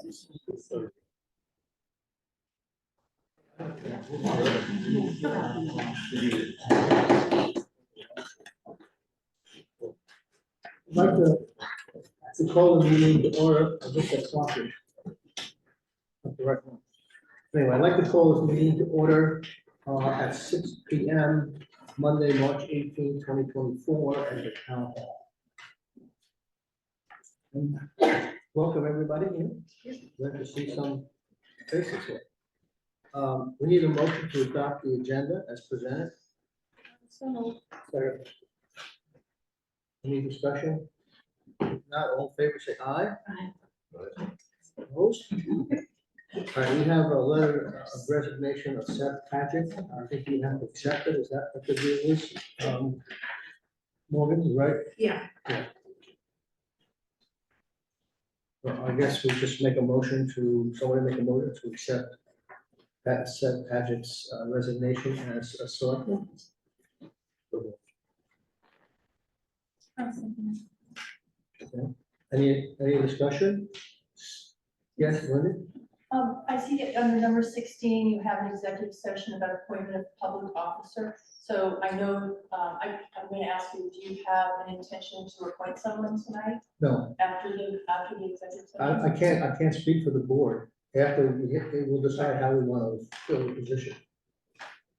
I'd like to call the meeting to order. I guess that's talking. Anyway, I'd like to call this meeting to order at 6 p.m. Monday, March 18, 2024 at the town hall. And welcome everybody in. Glad to see some faces here. We need a motion to adopt the agenda as presented. So, Second. Any discussion? If not, all in favor, say aye. Aye. Opposed? All right, we have a letter of resignation of Seth Patrick. I think you have to accept it. Is that what the deal is? Morgan, right? yeah, Well, I guess we just make a motion to, somebody make a motion to accept that Seth Patrick's resignation as a selectman. Okay. Any discussion? Yes, Linda? I see it under number 16, you have an executive session about appointment of public officer. So I know, I'm going to ask you, do you have an intention to appoint someone tonight No, after the executive I session? I can't speak for the board. After we'll decide how we want to fill the position.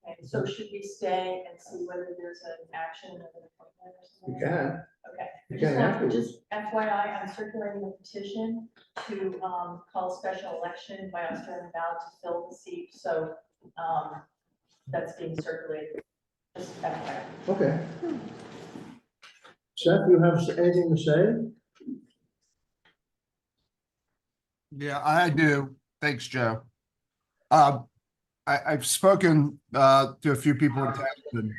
Okay, so should we stay and see whether there's an action of an appointment or You something? can. Okay. You Just can want- afterwards. Just FYI, I'm circulating a petition to call a special election by Australian ballot to fill the seat. So that's being circulated. Just FYI. Okay. Seth, you have anything to say? Yeah, I do. Thanks, Joe. I've spoken to a few people in town,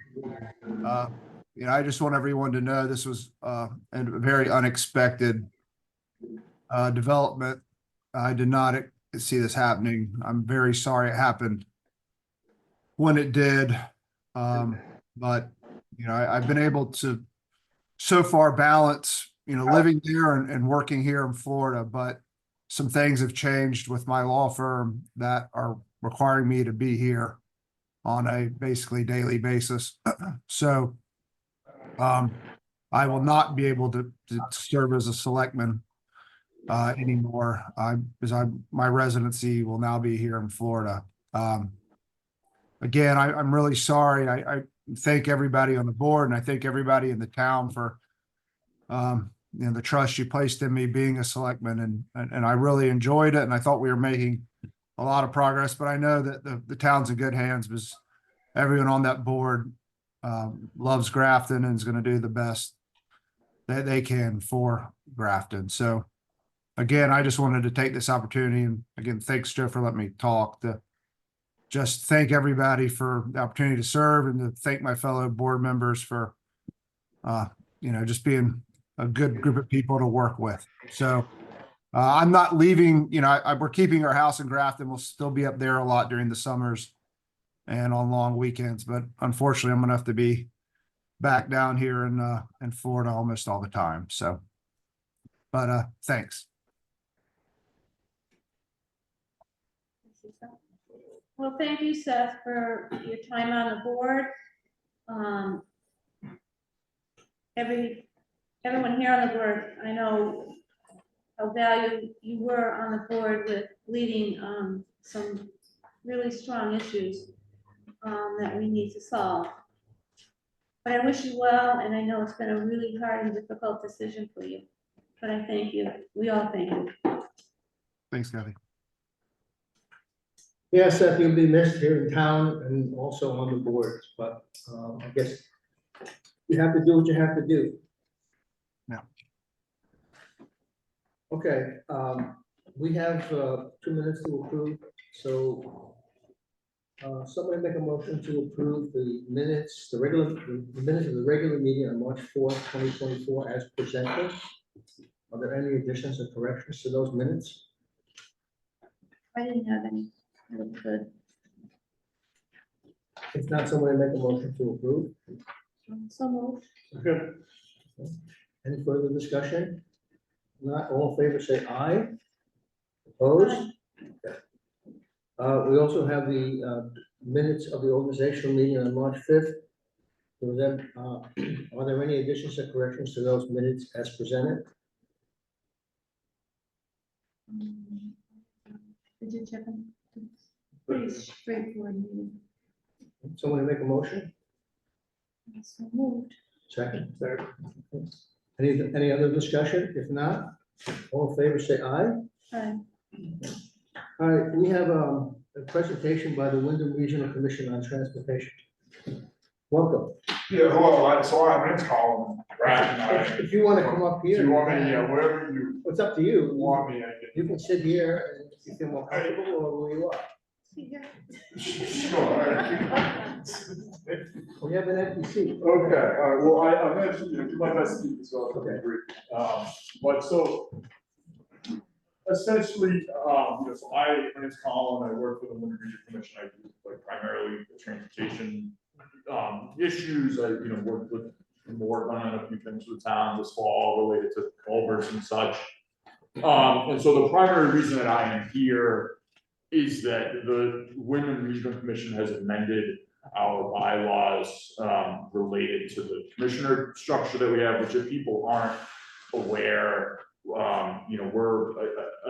and I just want everyone to know this was a very unexpected development. I did not see this happening. I'm very sorry it happened when it did. But I've been able to so far balance, living there and working here in Florida, but some things have changed with my law firm that are requiring me to be here on a basically daily basis. So I will not be able to serve as a selectman anymore. My residency will now be here in Florida. Again, I'm really sorry. I thank everybody on the board, and I thank everybody in the town for the trust you placed in me being a selectman, and I really enjoyed it, and I thought we were making a lot of progress, but I know that the town's in good hands because everyone on that board loves Grafton and is going to do the best that they can for Grafton. So again, I just wanted to take this opportunity, and again, thanks, Joe, for letting me talk, to just thank everybody for the opportunity to serve, and to thank my fellow board members for just being a good group of people to work with. So I'm not leaving, we're keeping our house in Grafton. We'll still be up there a lot during the summers and on long weekends, but unfortunately I'm gonna have to be back down here in Florida almost all the time. So, but thanks. well, thank you, Seth, for your time on the board. Everyone here on the board, I know how valued you were on the board with leading some really strong issues that we need to solve. But I wish you well, and I know it's been a really hard and difficult decision for you. But I thank you. We all thank you. Thanks, Kathy. Yeah, Seth, you'll be missed here in town and also on the boards, but I guess you have to do what you have to do. Yeah. Okay, we have 2 minutes to approve, so somebody make a motion to approve the minutes, the minutes of the regular meeting on March 4th, 2024 as presented. Are there any additions or corrections to those minutes? I didn't have any. It was good. If not, somebody make a motion to approve. So moved. Okay. Any further discussion? Not all in favor, say aye. Opposed? Okay. We also have the minutes of the organizational meeting on March 5th. Was that, are there any additions or corrections to those minutes as presented? Did you check them? Pretty straightforward meeting. Someone make a motion? So moved. Second. Third. Any other discussion? If not, all in favor, say aye. Aye. All right, we have a presentation by the Wyndham Regional Commission on Transportation. Welcome. Yeah, hello, my name's Colin Grant. If you want to come up here. Do you want me, wherever you It's up to you. want me, I You can sit here and if you feel more comfortable or where you are. can. Sure. We have an empty seat. Okay, all right, well, I'm gonna do my best to keep this relatively brief. But so essentially, so my name's Colin, I work for the Wyndham Regional Commission. I do like primarily the transportation issues. I, work with more on a few things with the town this fall related to culverts and such. And so the primary reason that I am here is that the Wyndham Regional Commission has amended our bylaws related to the commissioner structure that we have, which if people aren't aware, we're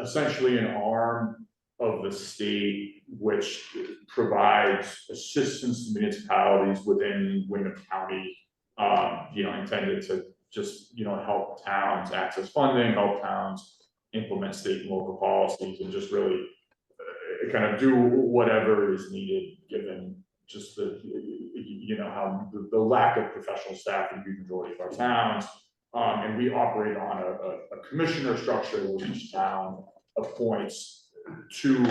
essentially an arm of the state which provides assistance to municipalities within Wyndham County, intended to just, help towns access funding, help towns implement state and local policies, and just really kind of do whatever is needed given just the, how the lack of professional staff in the majority of our towns. And we operate on a commissioner structure where each town appoints two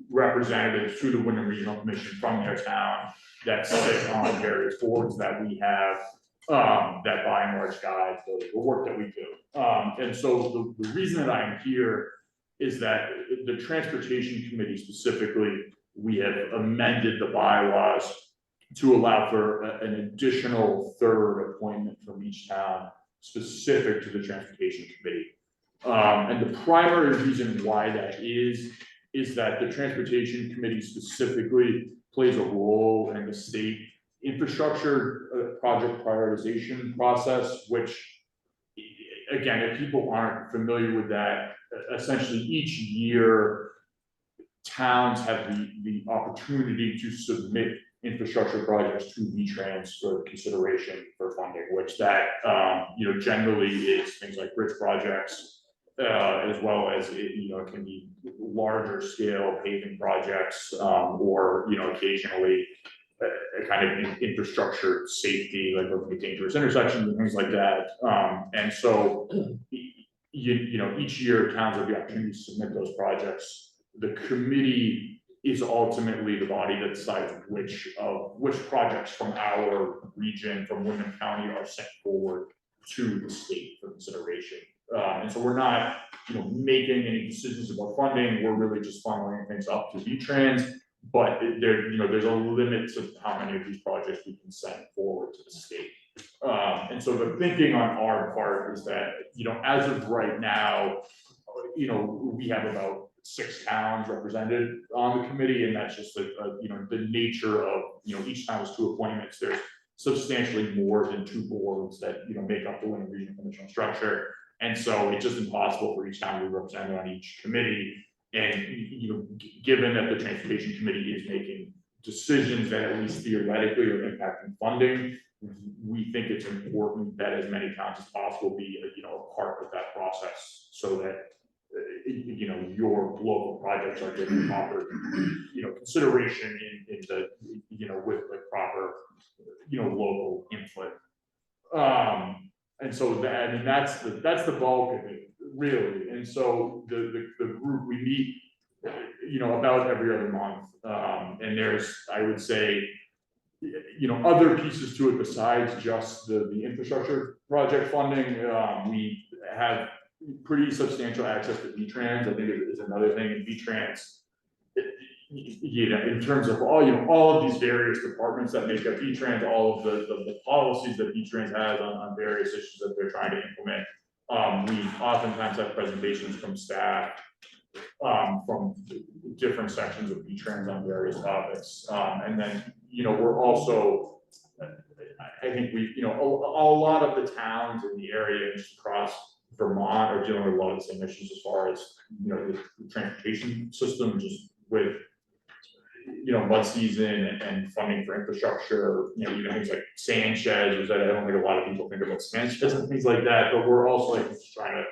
representatives to the Wyndham Regional Commission from their town that sit on various boards that we have, that by and large guide the work that we do. And so the reason that I'm here is that the Transportation Committee specifically, we have amended the bylaws to allow for an additional third appointment from each town specific to the Transportation Committee. And the primary reason why that is that the Transportation Committee specifically plays a role in the state infrastructure project prioritization process, which, again, if people aren't familiar with that, essentially each year towns have the opportunity to submit infrastructure projects to V-Trans for consideration for funding, which that generally is things like bridge projects, as well as it can be larger scale paving projects, or occasionally a kind of infrastructure safety, like looking at dangerous intersections and things like that. And so each year towns have the opportunity to submit those projects. The committee is ultimately the body that decides which projects from our region, from Wyndham County, are sent forward to the state for consideration. And so we're not, making any decisions about funding. We're really just funneling things up to V-Trans, but there's a limit to how many of these projects we can send forward to the state. And so the thinking on our part is that, as of right now, we have about 6 towns represented on the committee, and that's just the nature of, each town has 2 appointments. There's substantially more than 2 boards that, make up the Wyndham Regional Commission structure. And so it's just impossible for each town to be represented on each committee. And, given that the Transportation Committee is making decisions that at least theoretically are impacting funding, we think it's important that as many towns as possible be, a part of that process, so that, your local projects are given proper, consideration in the, with the proper, local input. And so that's the bulk of it, really. And so the group, we meet, about every other month. And there's, I would say, other pieces to it besides just the infrastructure project funding. We have pretty substantial access to V-Trans. I think it is another thing in V-Trans. In terms of all of these various departments that make up V-Trans, all of the policies that V-Trans has on various issues that they're trying to implement. We oftentimes have presentations from staff from different sections of V-Trans on various topics. And then, we're also, I think we, a lot of the towns in the area just across Vermont are dealing with a lot of the same issues as far as, the transportation system, just with, mud season and funding for infrastructure, even things like sand sheds, which I don't think a lot of people think about sand sheds and things like that, but we're also like just trying to,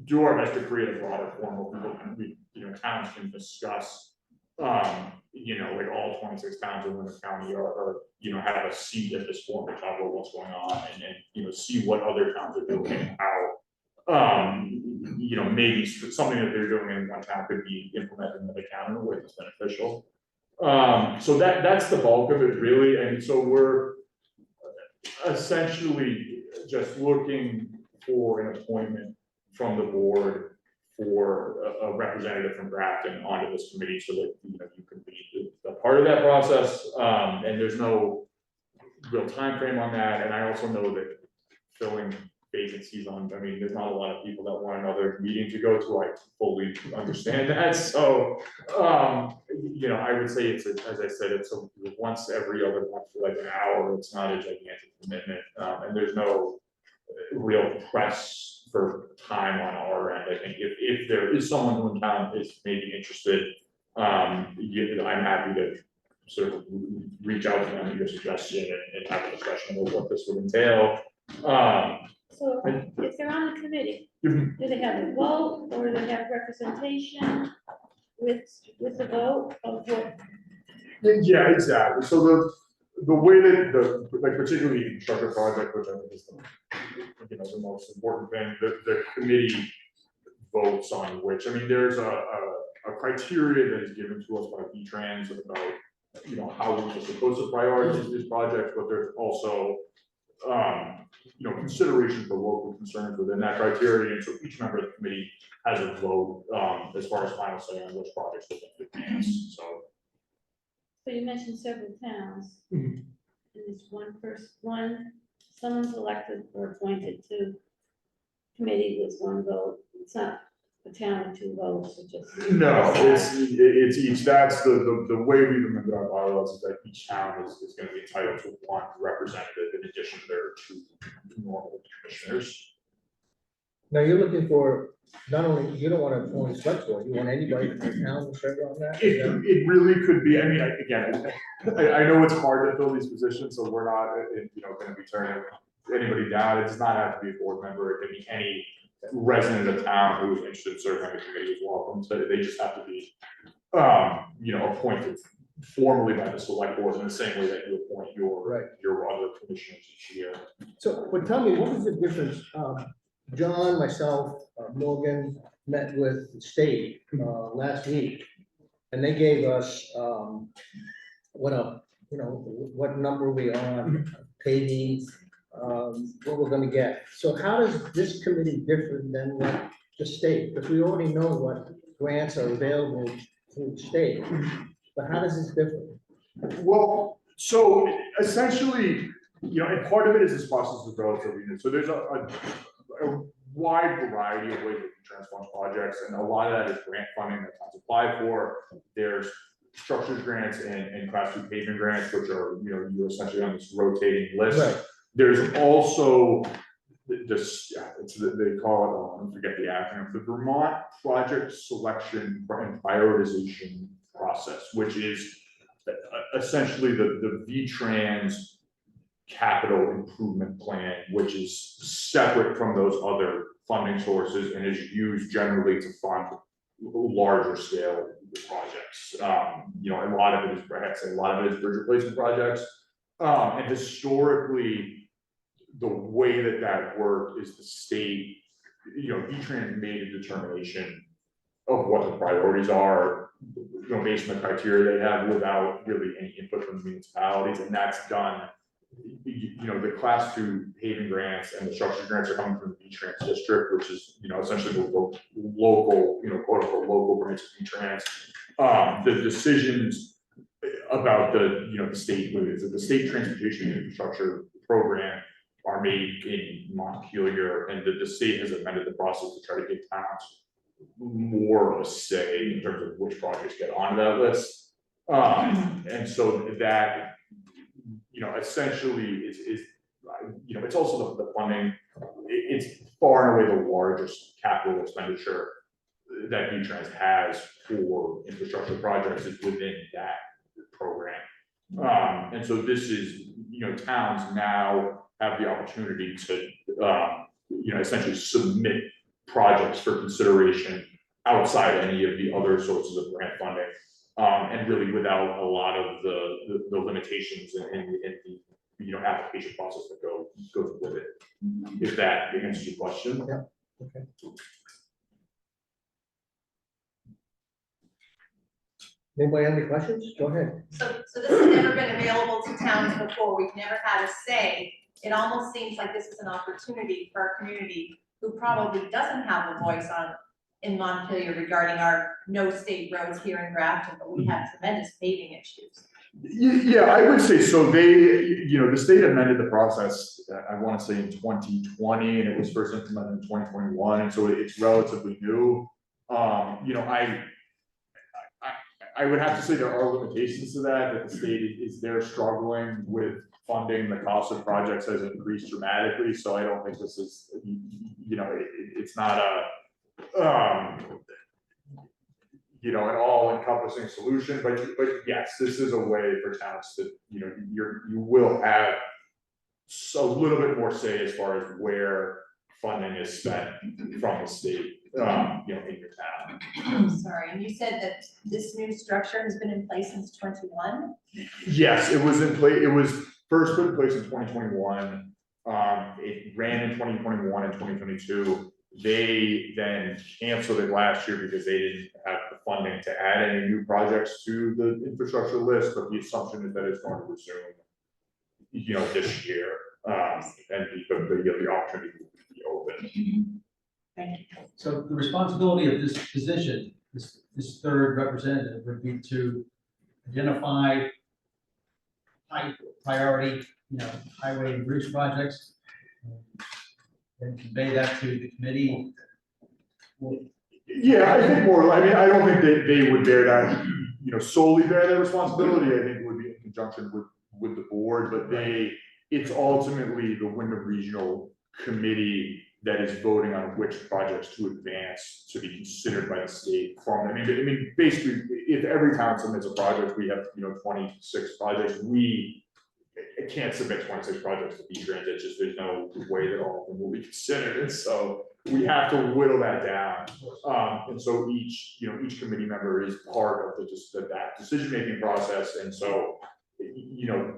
do our best to create a broader forum where people can, towns can discuss, like all 26 towns in Winter County are, have a seat at this forum to talk about what's going on and see what other towns are doing and how, maybe something that they're doing in one town could be implemented in another town in a way that's beneficial. So that's the bulk of it really, and so we're essentially just looking for an appointment from the board for a representative from Grafton onto this committee so that, you can be a part of that process. And there's no real time frame on that. And I also know that filling vacancies there's not a lot of people that want another meeting to go to. I fully understand that. So, I would say it's, as I said, it's once every other month for like an hour. It's not a gigantic commitment. And there's no real press for time on our end. I think if there is someone who in town is maybe interested, I'm happy to sort of reach out to them and give a suggestion and have a discussion about what this would entail. So if they're on the committee, do they have a vote or do they have representation with the vote of what? Yeah, exactly. So the way that like particularly infrastructure project, which I think is the most important thing, the committee votes on which, there's a criteria that is given to us by V-Trans about how we're supposed to prioritize these projects, but there's also consideration for local concerns within that criteria, and so each member of the committee has a vote as far as final say on which projects they think advance. So you mentioned several towns. Mhm. And it's someone's elected or appointed to committee with one vote. It's not a town with two votes, it's just. No, it's each, that's the way we've amended our bylaws is that each town is gonna be entitled to one representative in addition to their two normal commissioners. Now, you're looking for, not only, you don't want to appoint a select board, you want anybody from the town to serve on that? It really could be, I know it's hard to fill these positions, so we're not, gonna be turning anybody down. It does not have to be a board member, it can be any resident of town who is interested in serving on the committee is welcome, so they just have to be, appointed formally by the select board in the same way that you appoint your other commissioners each year. So, but tell me, what was the difference? John, myself, Morgan met with the state last week, and they gave us what number we on paving, what we're gonna get. So how does this committee differ than what the state? Because we already know what grants are available through the state, but how does this differ? Well, so essentially, and part of it is this process is relatively new. So there's a wide variety of ways we can transform projects, and a lot of that is grant funding that towns apply for. There's structures grants and class 2 pavement grants, which are, you're essentially on this rotating list. Right. There's also they call it, I forget the acronym, the Vermont Project Selection and Prioritization Process, which is essentially the V-Trans capital improvement plan, which is separate from those other funding sources and is used generally to fund larger scale projects. A lot of it is, bridge replacement projects. And historically, the way that worked is the state, V-Trans made a determination of what the priorities are, based on the criteria they have without really any input from the municipalities, and that's done. The class 2 paving grants and the structure grants are coming from the V-Trans district, which is, essentially the local, quote unquote, local branch of V-Trans. The decisions about the state, the state transportation infrastructure program are made in Montpelier, and the state has amended the process to try to get towns more of a say in terms of which projects get onto that list. And so that, essentially is it's also the funding. It's far and away the largest capital expenditure that V-Trans has for infrastructure projects is within that program. And so this is, towns now have the opportunity to, essentially submit projects for consideration outside any of the other sources of grant funding. And really without a lot of the limitations and the, application process that goes with it. If that answers your question. Yeah. Okay. Anybody have any questions? Go ahead. So this has never been available to towns before, we've never had a say. It almost seems like this is an opportunity for our community who probably doesn't have a voice in Montpelier regarding our no state roads here in Grafton, but we have tremendous paving issues. Yeah, I would say so. They, the state amended the process, I want to say in 2020, and it was first implemented in 2021, and so it's relatively new. I would have to say there are limitations to that the state is they're struggling with funding. The cost of projects has increased dramatically, so I don't think this is, it's not an all-encompassing solution, but yes, this is a way for towns that, you will have a little bit more say as far as where funding is spent from the state, in your town. I'm sorry, and you said that this new structure has been in place since 21? Yes, it was in place, it was first put in place in 2021. It ran in 2021 and 2022. They then canceled it last year because they didn't have the funding to add any new projects to the infrastructure list, but the assumption is that it's going to resume, this year. And the opportunity will be open. Thank you. So the responsibility of this position, this third representative, would be to identify high priority, highway and bridge projects, and convey that to the committee. Yeah, I think more, I don't think they would bear that, solely bear that responsibility. I think it would be in conjunction with the board, but it's ultimately the Wyndham Regional Committee that is voting on which projects to advance to be considered by the state from. I mean, basically, if every town submits a project, we have, 26 projects, we can't submit 26 projects to V-Trans. It's just, there's no way that all of them will be considered, and so we have to whittle that down. And so each committee member is part of that decision-making process, and so,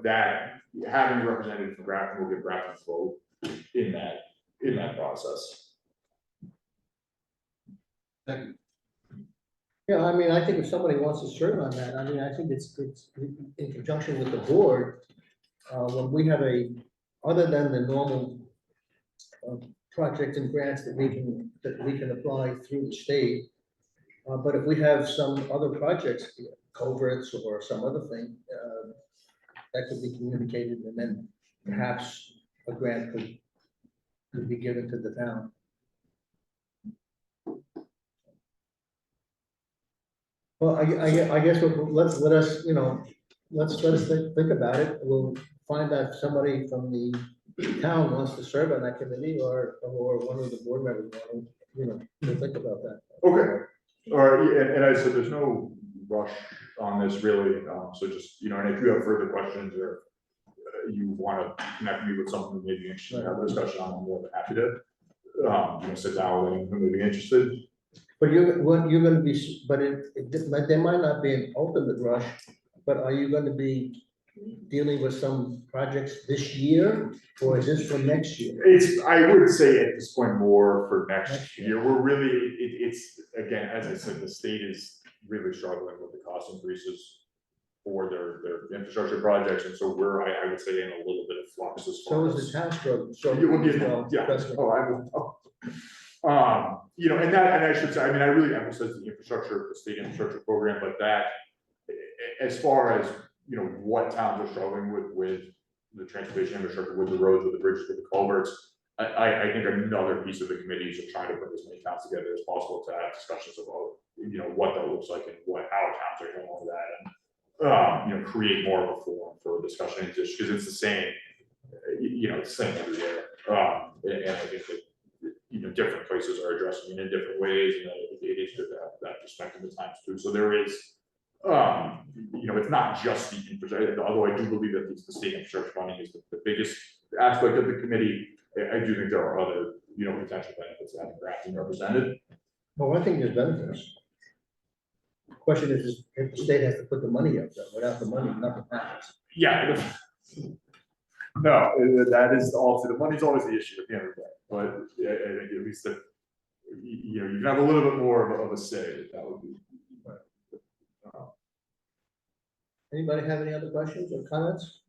that having a representative from Grafton will give Grafton a vote in that process. Yeah, I think if somebody wants to serve on that, I think it's in conjunction with the board. When we have other than the normal projects and grants that we can apply through the state, but if we have some other projects, culverts or some other thing, that could be communicated, and then perhaps a grant could be given to the town. Well, I guess let's think about it. We'll find out if somebody from the town wants to serve on that committee, or one of the board members want to, we'll think about that. Okay. All right, yeah, and I said there's no rush on this really, so just, and if you have further questions or you want to connect me with someone who may be interested in having a discussion, I'm more than happy to, sit down with anyone who may be interested. But you're going to be, but there might not be an ultimate rush, but are you going to be dealing with some projects this year, or is this for next year? I would say at this point more for next year. We're really, it's again, as I said, the state is really struggling with the cost increases for their infrastructure projects, and so I would say in a little bit of flux as So far is as. the town struggle. So You will get, yeah, oh, I will. And I should say, I really emphasize the state infrastructure program, but that, as far as, what towns are struggling with the transportation infrastructure, with the roads, with the bridges, with the culverts, I think another piece of the committee is to try to put as many towns together as possible to have discussions about, what that looks like and how towns are handling that, and create more of a forum for discussion, just because it's the same, it's the same everywhere. And I think that, different places are addressing it in different ways, and it is good to have that perspective at times too. So there is, it's not just the infrastructure, although I do believe that the state infrastructure funding is the biggest aspect of the committee. I do think there are other, potential benefits of having Grafton represented. Well, I think there's benefits. The question is if the state has to put the money up there. Without the money, nothing happens. Yeah. No, that is also, the money's always the issue at the end of the day, but I think at least that, you can have a little bit more of a say, that would be. Anybody have any other questions or comments?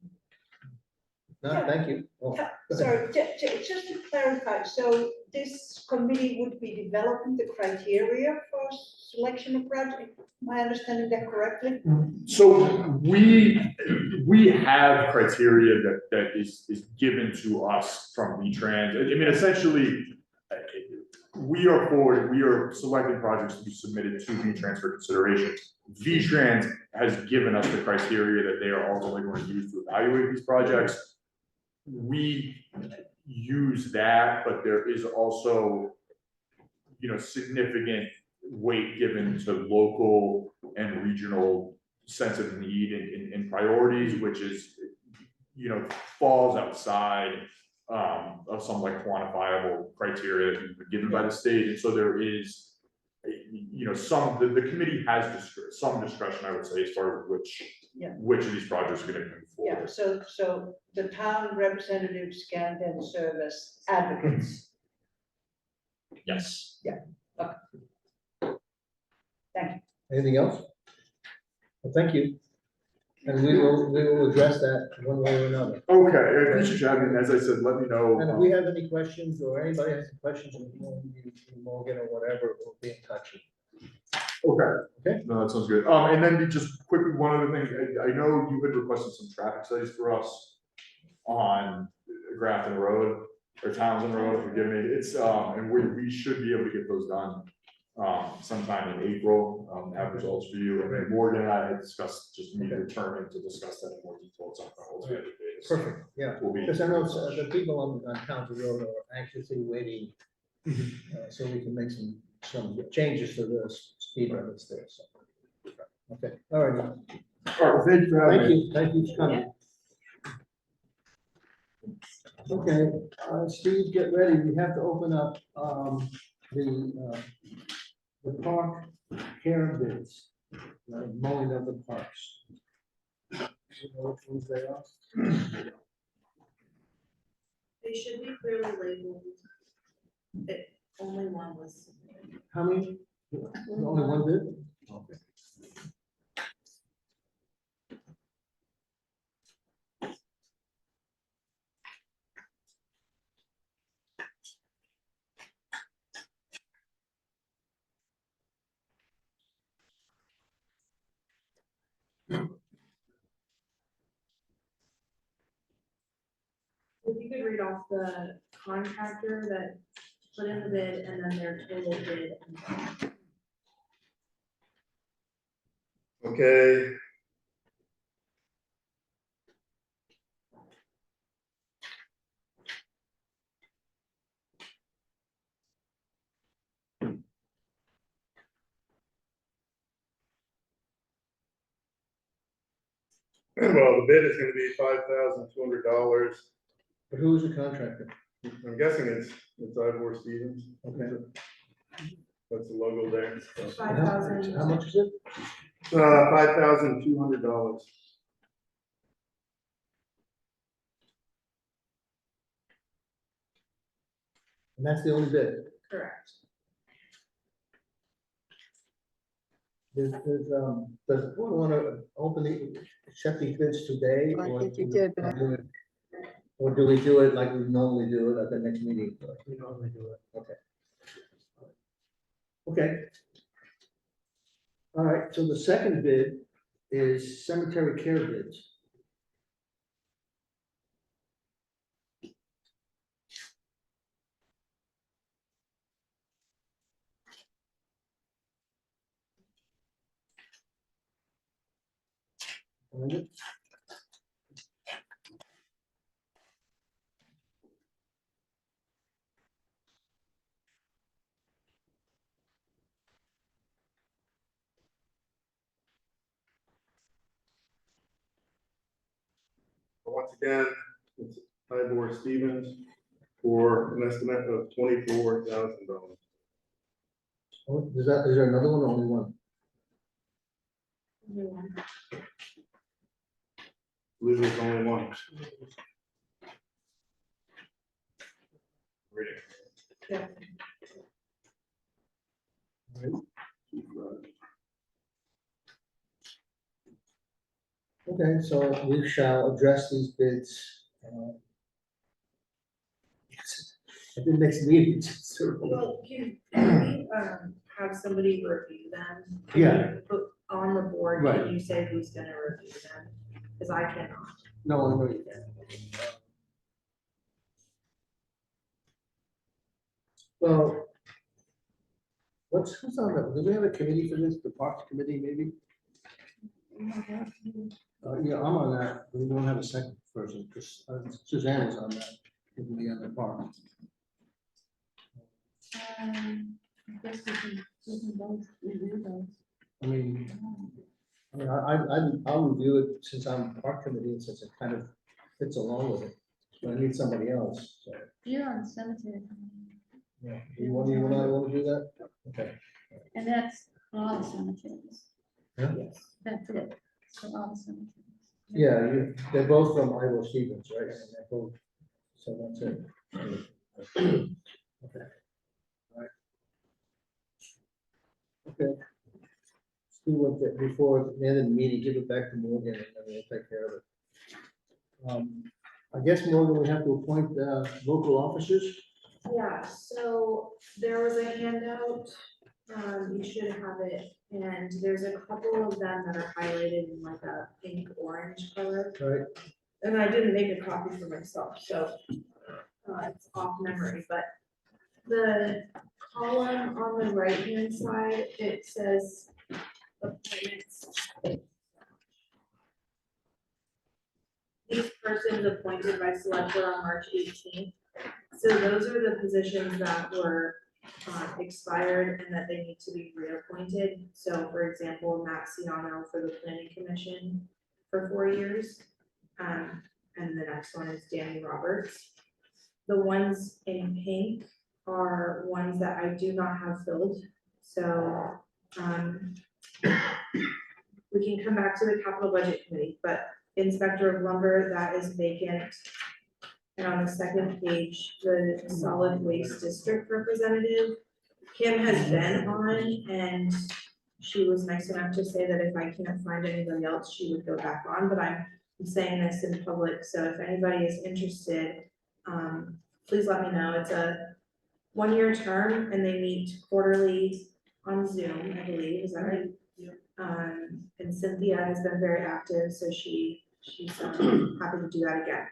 No, Yeah. thank you. Oh, Sorry, just to clarify, so this committee would be developing the criteria for selection of project? Am I understanding that correctly? So we have criteria that is given to us from V-Trans. I mean, essentially, we are selecting projects to be submitted to V-Trans for consideration. V-Trans has given us the criteria that they are ultimately going to use to evaluate these projects. We use that, but there is also, significant weight given to local and regional sense of need and priorities, which is, falls outside of some like quantifiable criteria that have been given by the state. And so there is, the committee has some discretion, I would say, as far as which of these projects are going to come forward. Yeah, so the town representatives can then serve as advocates. Yes. Anything else? Well, thank you. And we will address that one way or another. Okay, I appreciate you having me. As I said, let me know. And if we have any questions or anybody has any questions, Morgan or whatever, we'll be in touch. Okay. No, that sounds good. And then just quickly, one other thing, I know you had requested some traffic studies for us on Grafton Road or Townsend Road, forgive me. It's, and we should be able to get those done sometime in April, have results for you. And then Morgan and I had discussed just me returning to discuss that in more detail at some point. Perfect, yeah. We'll be. Because I know the people on Townsend Road are anxiously waiting, so we can make some changes to the speed limits there, so. Okay, all right. All right, thank you for having me. Thank you for coming. Okay, Steve, get ready. We have to open up the park care bids, mowing of the parks. You know which ones they are? They should be clearly labeled. Only one was. How many? Only one bid? Okay. If you could read off the contractor that put in the bid and then their total bid. Okay. Well, the bid is gonna be $5,200. But who's the contractor? I'm guessing it's Ivor Stevens. Okay. That's the logo there. How much is it? $5,200. And that's the only bid. Correct. Does the board want to accept these bids today? I or think you do- did, but Or do we do it like we normally do it at the next meeting? We normally do it. Okay. Okay. All right, so the second bid is cemetery care bids. find it. Once again, it's Ivor Stevens for an estimate of $24,000. Oh, is there another one or only one? I believe there's only one. Reading. Okay, so we shall address these bids. At the next meeting. Well, can we, have somebody review them? Can Yeah. you Put on the board, Right. can you say who's gonna review them? Cause I cannot. No, I know you can. Well, who's on that? Do we have a committee for this, the Parks Committee, maybe? Yeah, I'm on that, but we don't have a second person, because Suzanne is on that, with me on the park. I guess we can both review those. I'll review it since I'm park committee, and since it kind of fits along with it, but I need somebody else, so. You're on the cemetery. Yeah, you and I want to do that? Okay. And that's all the cemeteries. Yeah. Yes, that's it. So all the cemeteries. Yeah, they're both from Iowa Stevens, right? And they're both, so that's it. Okay. All right. Okay. Let's do what, before the end of the meeting, give it back to Morgan, and then we'll take care of it. I guess, Morgan, we have to appoint local officers. Yeah, so there was a handout, you should have it, and there's a couple of them that are highlighted in like a pink orange color. Right. And I didn't make a copy for myself, so it's off memory, but the column on the right-hand side, it says appointments. These persons appointed by select board on March 18th. So those are the positions that were expired and that they need to be reappointed. So for example, Matt Ciano for the planning commission for 4 years. And the next one is Danny Roberts. The ones in pink are ones that I do not have filled. So we can come back to the capital budget committee, but inspector of lumber, that is vacant. And on the second page, the solid waste district representative, Kim has been on, and she was nice enough to say that if I can't find anybody else, she would go back on, but I'm saying this in public, so if anybody is interested, please let me know. It's a 1-year term, and they meet quarterly on Zoom, I believe, is that right? And Cynthia has been very active, so she's happy to do that again.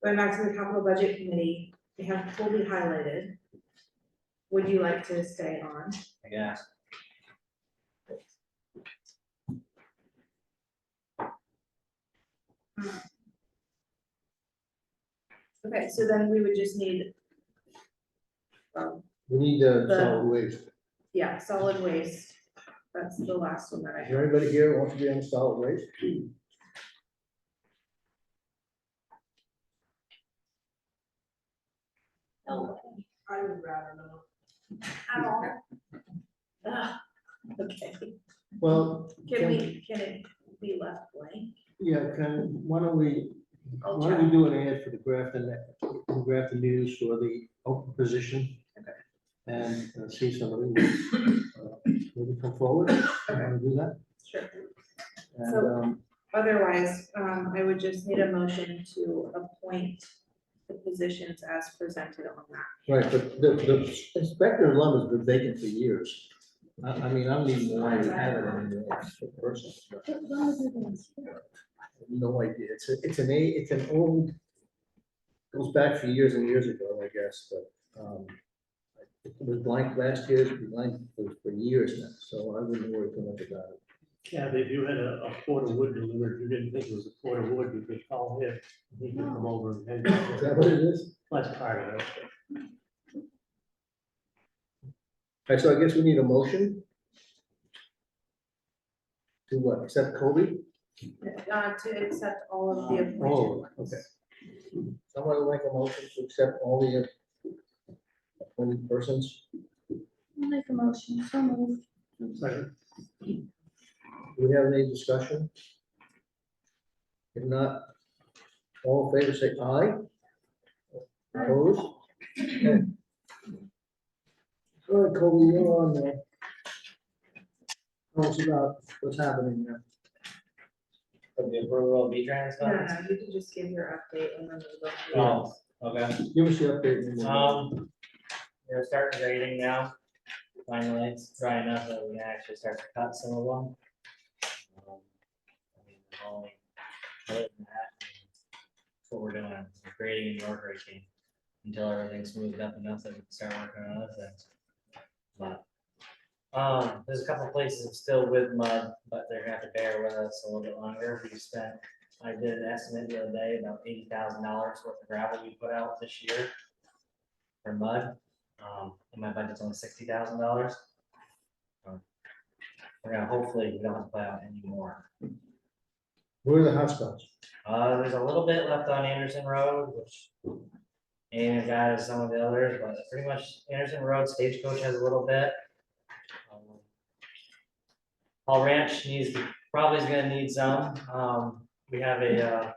Going back to the capital budget committee, they have fully highlighted. Would you like to stay on? I guess. Okay, so then we would just need, We need solid waste. yeah, solid waste. That's the last one that I Is have. there anybody here who wants to be on solid waste? No. I would rather not. At all. Ugh, okay, Well, can it be left blank? yeah, why don't we I'll Why don't we do an ad for the Grafton News for the open position? Okay. And see if somebody will come forward, and do that. Sure. And, So- Otherwise, I would just need a motion to appoint the positions as presented on that. right, but the inspector of lumber's been vacant for years. I mean, I don't even know why we have it anymore, it's a person. No idea, it's an old, goes back for years and years ago, I guess, but, it was blank last year, it's been blank for years now, so I wouldn't worry too much about it. Yeah, if you had a cord of wood delivered, you didn't think it was a cord of wood, you could call him, he could come over and. Is that what it is? That's part of it. All right, so I guess we need a motion. To what, accept Kobe? To accept all of the appointed Oh, ones. okay. Someone will make a motion to accept all the appointed persons. I'll make a motion, so moved. Second. Do we have any discussion? If not, all in favor, say aye. Opposed? Okay. All right, Kobe, you're on there. Tell us about what's happening there. For the approval of V-Trans No, funds? no, you can just give your update and then we'll go through. Oh, okay. Give us the update. They're starting grading now. Finally, it's dry enough that we can actually start to cut some of them. I mean, only, other than that, that's what we're doing, we're grading and yard raking until everything's smoothed up enough that we can start working on other things. But, there's a couple places still with mud, but they're gonna have to bear with us a little bit longer. I did an estimate the other day, about $80,000 worth of gravel we put out this year for mud. And my budget's only $60,000. We're gonna hopefully, we don't have to put out any more. Where are the hotspots? There's a little bit left on Anderson Road, which and got some of the others, but pretty much Anderson Road, Stagecoach has a little bit. Paul Ranch probably is gonna need some. We have a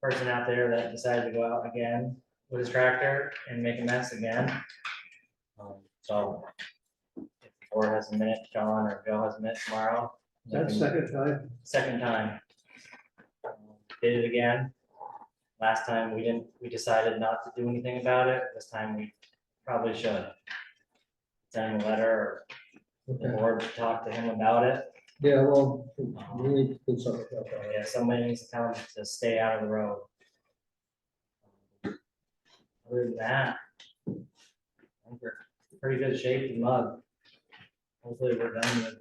person out there that decided to go out again with his tractor and make a mess again. So if the board has a minute, John or Joe has a minute tomorrow. That's second time. Second time. Did it again. Last time we decided not to do anything about it. This time we probably should. Send him a letter or the Okay. board should talk to him about it. Yeah, well, we need to do something about that. Yeah, somebody needs to tell him to stay out of the road. Other than that, I think we're in pretty good shape in mud. Hopefully we're done with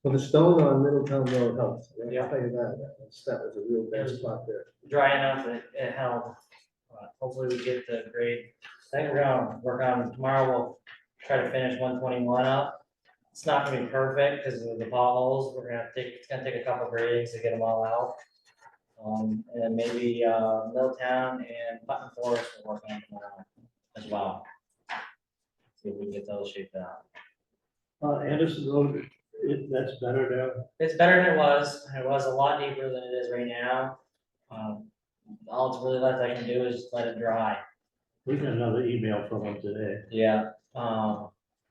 Well, the stone on Middletown Road helped. Yeah. I'll tell you that. That was a real bad spot there. dry enough that it held. Hopefully we get the grade. I think we're gonna work on tomorrow. We'll try to finish 121 up. It's not gonna be perfect because of the potholes. It's gonna take a couple gradings to get them all out. And then maybe Middletown and Putnam Forest will work on tomorrow as well. See if we can get those shaped out. Anderson Road, that's better now. It's better than it was. It was a lot deeper than it is right now. All it's really left I can do is just let it dry. We got another email from him today. Yeah,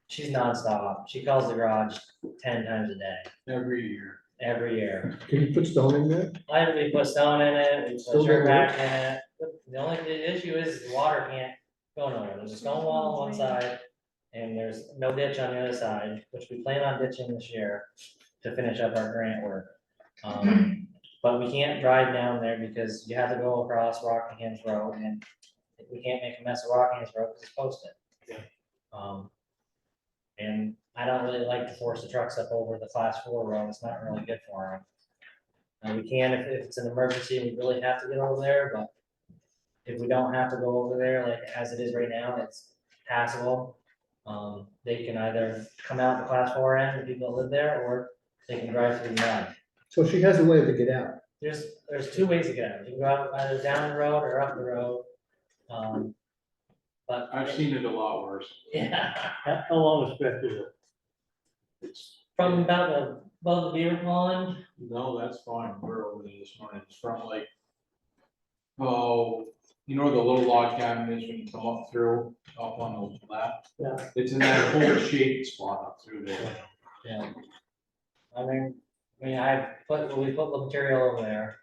she's nonstop. She calls the garage 10 times a day, Every year. every year. Can you put stone in there? We put stone in it, we Still put dirt doesn't back in it. The issue is the water can't go nowhere. There's a stone wall on one side and there's no ditch on the other side, which we plan on ditching this year to finish up our grant work. But we can't drive down there because you have to go across Rockingham's Road and we can't make a mess of Rockingham's Road because it's posted. And I don't really like to force the trucks up over the class 4 road. It's not really good for them. We can if it's an emergency and we really have to get over there, but if we don't have to go over there, like as it is right now, it's passable. They can either come out the class 4 end, the people that live there, or they can drive through the mud. So she has a way to get out. There's two ways to get out. You can go out either down the road or up the road. But I've seen it a lot worse. yeah, How long a stretch is it? It's, from above the beaver pond. no, that's fine. We're over there this morning. It's from like, oh, you know where the little log cabin is when you come up through, up on the left? Yeah. It's in that whole shaded spot up through there. Yeah. We put the material over there.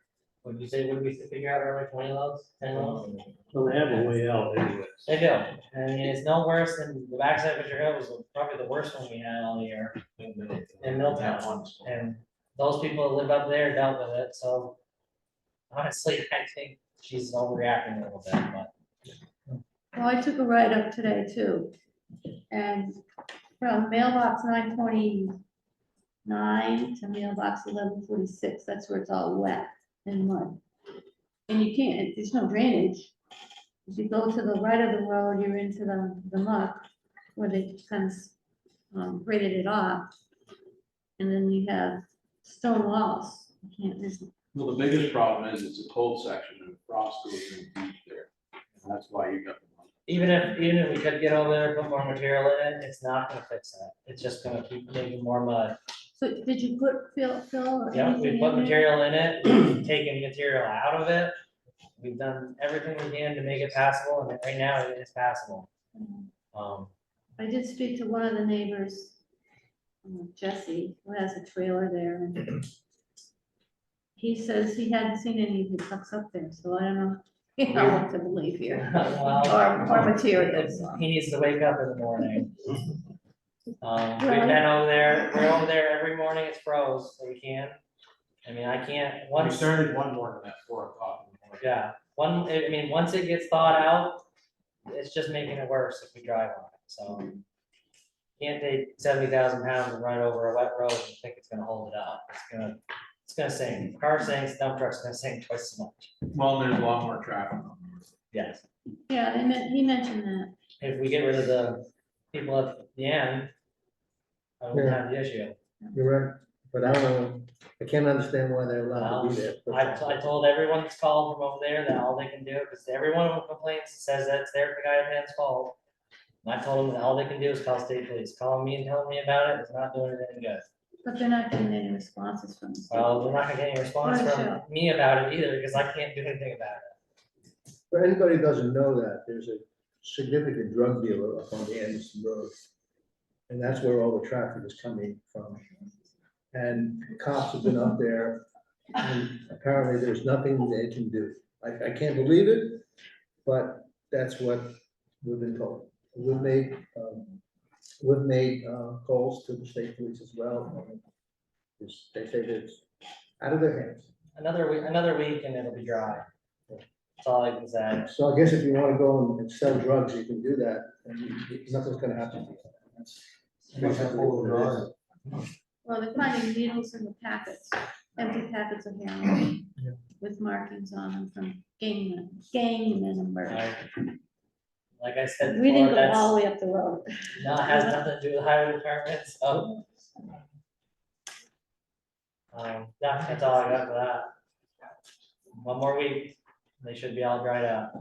Would you say, would we figure out early 20 loads, 10 loads? So they have a way out anyway. They do. I mean, it's no worse than the backside of Fisher Hill was probably the worst one we had all year in Middletown. And those people that live up there dealt with it, so honestly, I think she's overreacting a little bit, but. Well, I took a ride up today too. And from mailbox 920 9 to mailbox 1146. That's where it's all wet and mud. And you can't, there's no drainage. If you go to the right of the road, you're into the muck where they kind of graded it off. And then you have stone walls. You can't, there's Well, the biggest problem is it's a cold section and frost goes in deep there. And that's why you got the one. Even if we could get over there, put more material in it, it's not gonna fix that. It's just gonna keep making more mud. So did you put fill or Yeah, we anything put in there? material in it, we've taken material out of it. We've done everything we can to make it passable, and right now it is passable. I did speak to one of the neighbors, Jesse, who has a trailer there, and he says he hadn't seen any of the trucks up there, so I don't know, what to believe here. Well, Or materials. he needs to wake up in the morning. We've Right. been over there, we're over there every morning, it's froze, so we can't. I mean, I can't, We once, started one morning at 4 o'clock in the morning. yeah, I mean, once it gets thawed out, it's just making it worse if we drive on it, so. Can't take 70,000 pounds and run over a wet road and think it's gonna hold it up. It's gonna sink. Car sinks, dump truck's gonna sink twice as much. Well, there's a lot more traffic on there. Yes. Yeah, he mentioned that. If we get rid of the people at the end, I won't have the issue. You're right, but I don't know, I can't understand why they're allowed to be there. I told everyone that's called from over there that all they can do, because everyone who complains says that it's their guy at hand's fault. And I told them that all they can do is call state police. Calling me and telling me about it is not doing it any good. But they're not getting any responses from us. Well, we're not gonna get any response Right, from sure. me about it either, because I can't do anything about it. For anybody who doesn't know that, there's a significant drug dealer up on the Anderson Road. And that's where all the traffic is coming from. And cops have been up there, and apparently there's nothing they can do. I can't believe it, but that's what we've been told. We've made calls to the state police as well. They say that it's out of their hands. Another week and it'll be dry. That's all I can say. So I guess if you want to go and sell drugs, you can do that, and nothing's gonna happen. That's basically what it is. Well, they're finding needles in the packets, empty packets of heroin Yeah. with markings on them from gang members. Like I said We didn't before, go all that's the way up the road. has nothing to do with the highway department, so. Yeah, that's all I got for that. One more week, they should be all dried out.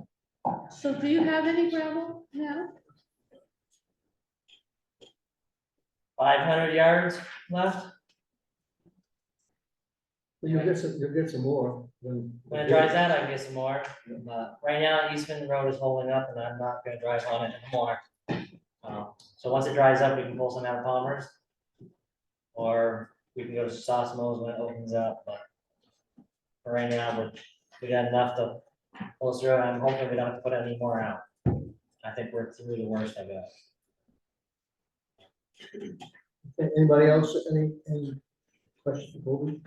So do you have any gravel now? 500 yards left. Well, you'll get some more when. When it dries out, I can get some more, but right now, Eastman Road is holding up and I'm not gonna drive on it anymore. So once it dries up, we can pull some out of Palmer's. Or we can go to Sosimo's when it opens up, but for right now, we got enough to pull us through, and I'm hoping we don't have to put any more out. I think we're through the worst of it. Anybody else, any questions for Colby?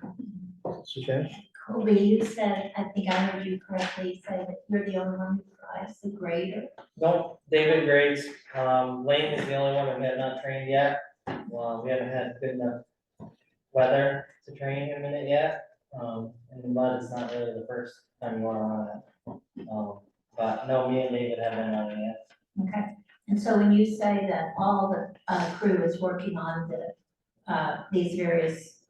Suzanne? Colby, you said, I think I heard you correctly, say that you're the only one who drives the grader. Nope, David grades, Lane is the only one that we have not trained yet. Well, we haven't had good enough weather to train him in it yet. And the mud is not really the first time you wanna run it. But no, me and David have been running it. Okay, and so when you say that all the crew is working on these various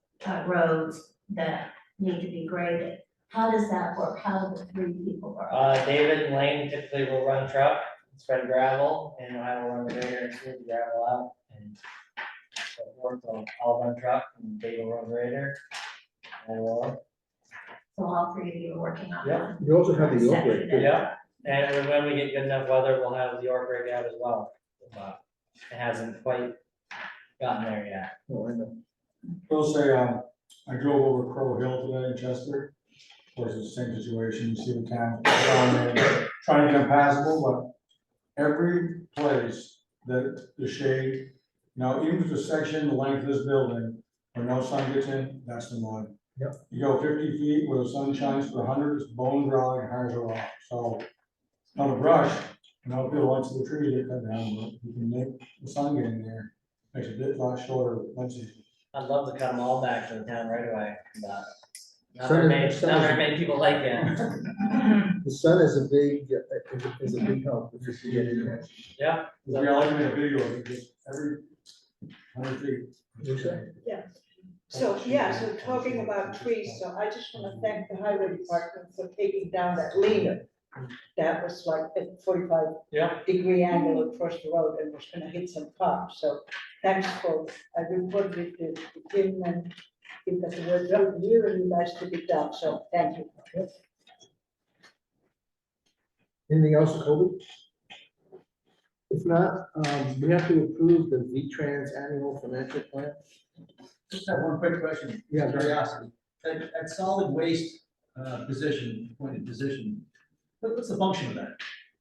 roads that need to be graded, how does that work? How do the 3 people work? David and Lane typically will run truck, spread gravel, and I will run the grader and smooth the gravel out. And so it works, I'll run truck and Dave will run grader. And we'll, So all 3 of you are working on Yep. one. You also have the York section. rate. yeah, and when we get good enough weather, we'll have the York rig out as well. But it hasn't quite gotten there yet. Oh, I know. We'll say, I drove over Crow Hill today in Chester. Of course, it's the same situation, you see the town trying to become passable, but every place that the shade, now even if the section, the length of this building, where no sun gets in, that's the mud. Yep. You go 50 feet where the sun shines for 100, it's bone dry and hard as a rock, so on the brush, if the lights of the trees get cut down, but you can make the sun get in there, makes it a bit lot shorter, once you I'd love to cut them all back to the town right away, but not Sun very is- many, not very many people like it. The sun is a big help if you get in there. Yeah. We like to make a video of it, just every 100 feet. You say? So, yeah, so talking about trees, so I just want to thank the highway department for taking down that leader. That was like at 45-degree angle across the road and was gonna hit some cars, so thanks for, I reported it to Tim and he got the word out to you and you guys took it down, so thank you. Anything else, Kobe? If not, we have to approve the V-Trans annual financial plan. Just have one quick question. Yeah. Curiosity. At solid waste, position, appointed position, what's the function of that?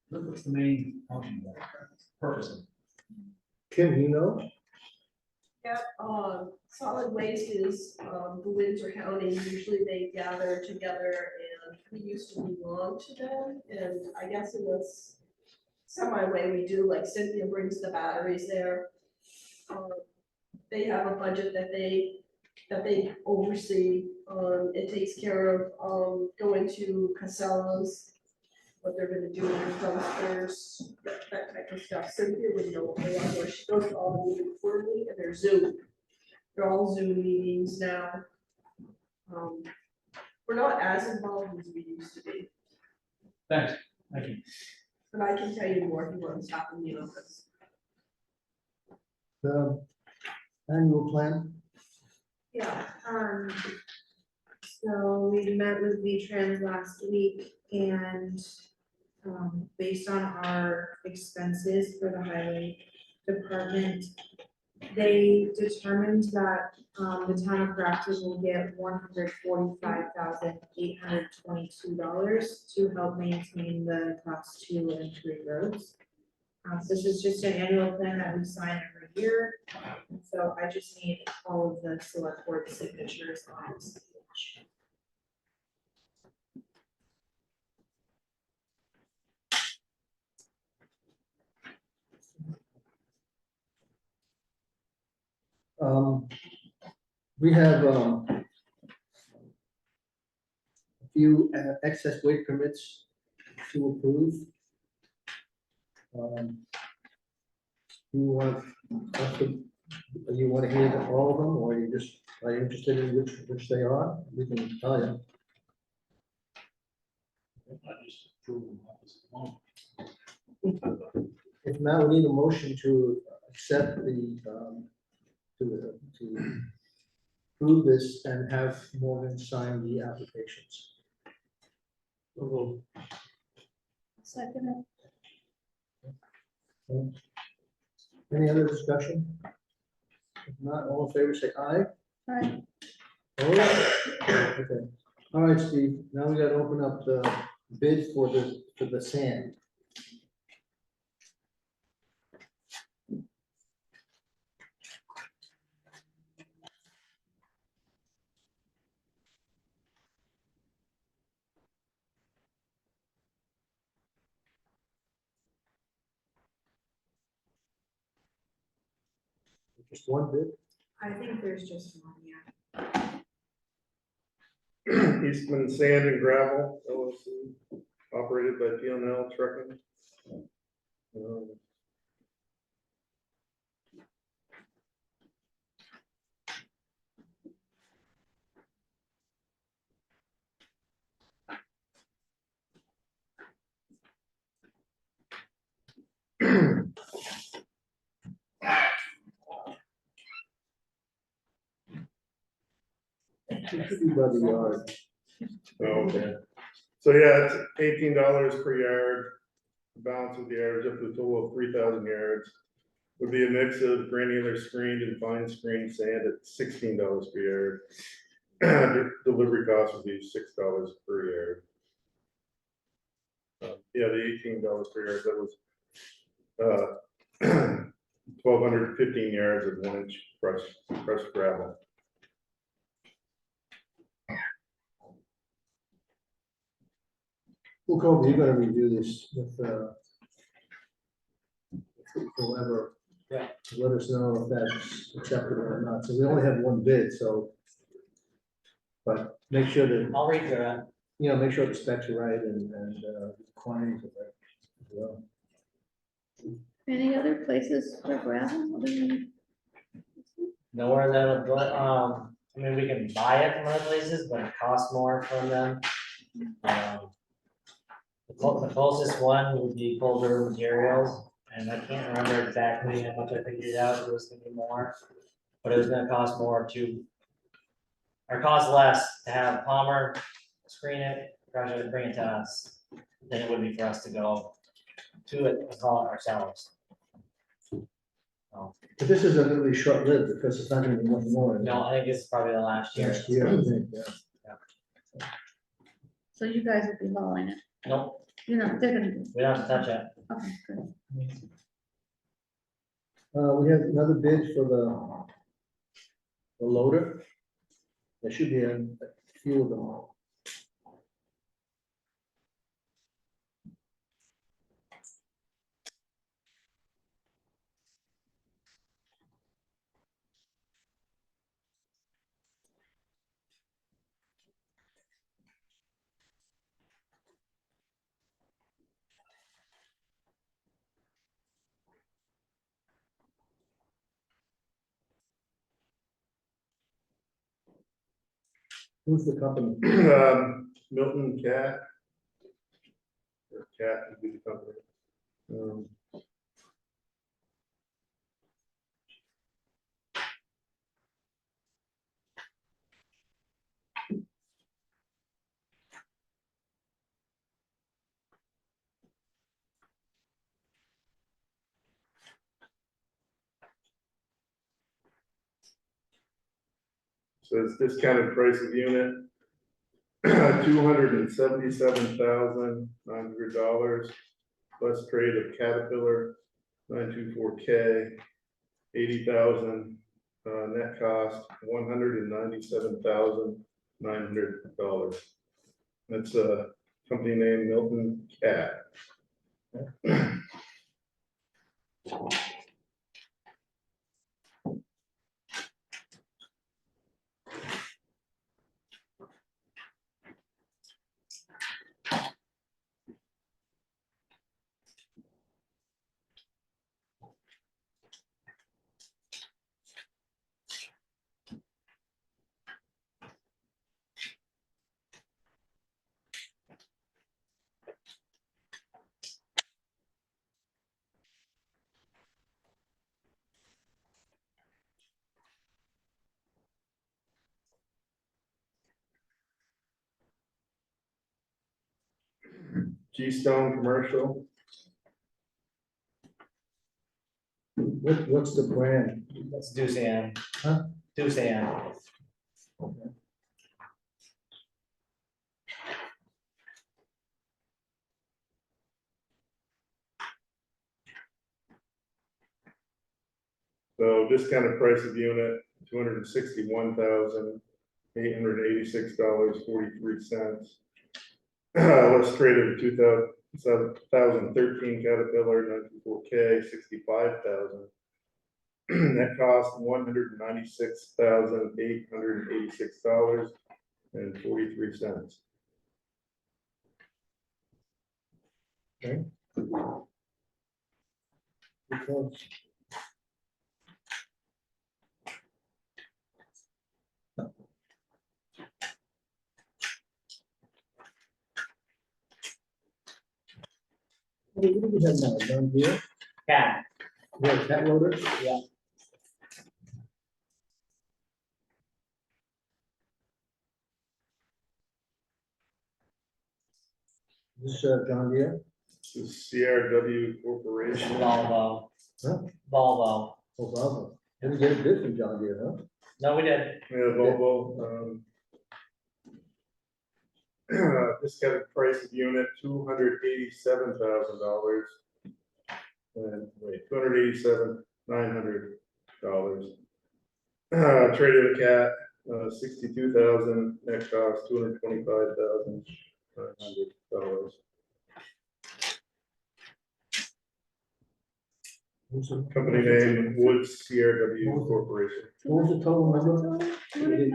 What's the main function of that, purpose of it? Kim, you know? Yep, solid waste is, the Windsor County, usually they gather together and we used to belong to them. And I guess in this semi-way we do, like Cynthia brings the batteries there. They have a budget that they oversee, it takes care of, going to Casellas, what they're gonna do with dumpsters, that type of stuff. Cynthia would know a lot more. She goes to all the meetings quarterly and they're Zoom. They're all Zoom meetings now. We're not as involved as we used to be, Thanks, thank you. but I can tell you more if you want to stop in the office. The annual plan? Yeah, so we met with V-Trans last week and, based on our expenses for the highway department, they determined that, the town of Grafton will get $145,822 to help maintain the class 2 and 3 roads. This is just an annual plan that we sign every year. So I just need all of the select board signatures on this. We have a few excess weight permits to approve. You want to hear all of them, or you just are interested in which they are? We can tell you. If not, we need a motion to accept to approve this and have Morgan sign the applications. Second, Any other discussion? If not, all in favor, say aye. aye. Okay. All right, Steve, now we gotta open up the bid for the sand. Just one bid? I think there's just one, yeah. Eastman Sand and Gravel LLC, operated by P&L Trucking. It should be by the yard. Okay, so yeah, it's $18 per yard, balance of the average up to a total of 3,000 yards. Would be a mix of granular screened and fine screened sand at $16 per yard. Delivery cost would be $6 per yard. Yeah, the $18 per yard, that was 1,215 yards of 1-inch crushed gravel. Well, Kobe, you're gonna review this with whoever Yeah. Let us know if that's acceptable or not. So we only have one bid, so. But make sure that, I'll read through it. you know, make sure the specs are right and quantities are right as well. Any other places for gravel other than? Nowhere that'll go, I mean, we can buy it from other places, but it costs more from them. The closest one would be Colder Materials, and I can't remember exactly how much I figured it out, it was gonna be more. But it was gonna cost more to, or cost less to have Palmer screen it, crush it, bring it to us, than it would be for us to go to it and haul it ourselves. But this is a really short lived because it's not gonna be much more. No, I think this is probably the last year. Next year, I think, yeah. So you guys will be hauling it? Nope, You're not, they're gonna do. we don't have to touch it. Okay, good. We have another bid for the loader. There should be a few of them. Who's the company? Milton Cat. Or Cat would be the company. So it's discounted price of unit, $277,900, plus trade of Caterpillar 924K, 80,000, net cost $197,900. That's a company name Milton Cat. G-Stone Commercial. What's the brand? That's Doosan. Huh? Doosan. So discounted price of unit, $261,886.43. Let's trade it to 2013 Caterpillar 924K, 65,000. Net cost $196,886.43. Okay. Because what do we have now, down here? Cat. Yeah, cat loader? Yeah. This John Deere? This is CRW Corporation. Volvo. Huh? Volvo. Oh, Volvo. Didn't get a bid from John Deere, huh? No, we did. Yeah, Volvo. Discounted price of unit, $287,000. And wait, $287,900. Traded a cat, 62,000, net cost $225,900. Company name Woods CRW Corporation. What was the total number? The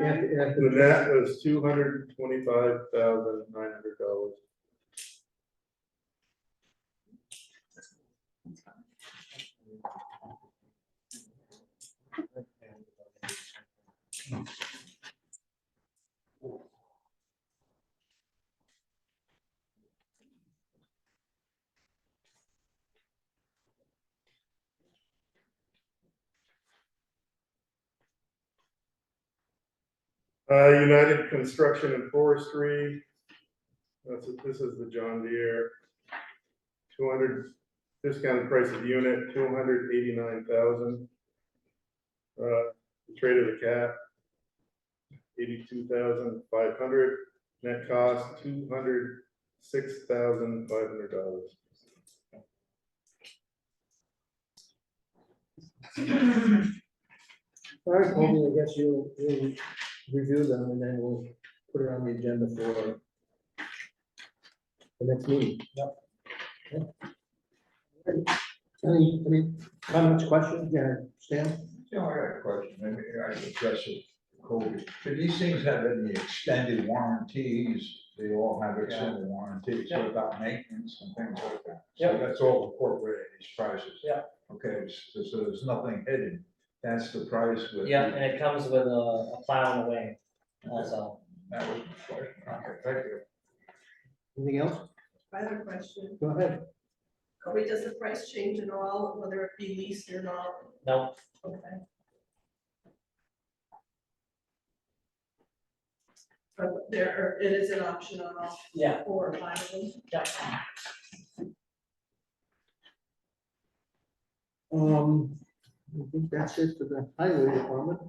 net was $225,900. United Construction and Forestry. This is the John Deere. 200 discounted price of the unit, 289,000. Trade of the cat, 82,500. Net cost, $206,500. All right, Colby, I guess you'll review them and then we'll put it on the agenda for the next meeting. Yep. Any comments, questions? Yeah, Stan? Yeah, I got a question, maybe I can address it, Kobe. Do these things have any extended warranties? They all have extended warranties, so about maintenance and things like that. So that's all incorporated in these prices. Yeah. Okay, so there's nothing hidden. That's the price with. Yeah, and it comes with a plow and a wing also. That was my question. Okay, thank you. Anything else? I have a question. Go ahead. Kobe, does the price change at all, whether it be leased or not? No, Okay. But it is an option on all yeah, 4 or 5 of them. yeah. I think that's it for the highway department.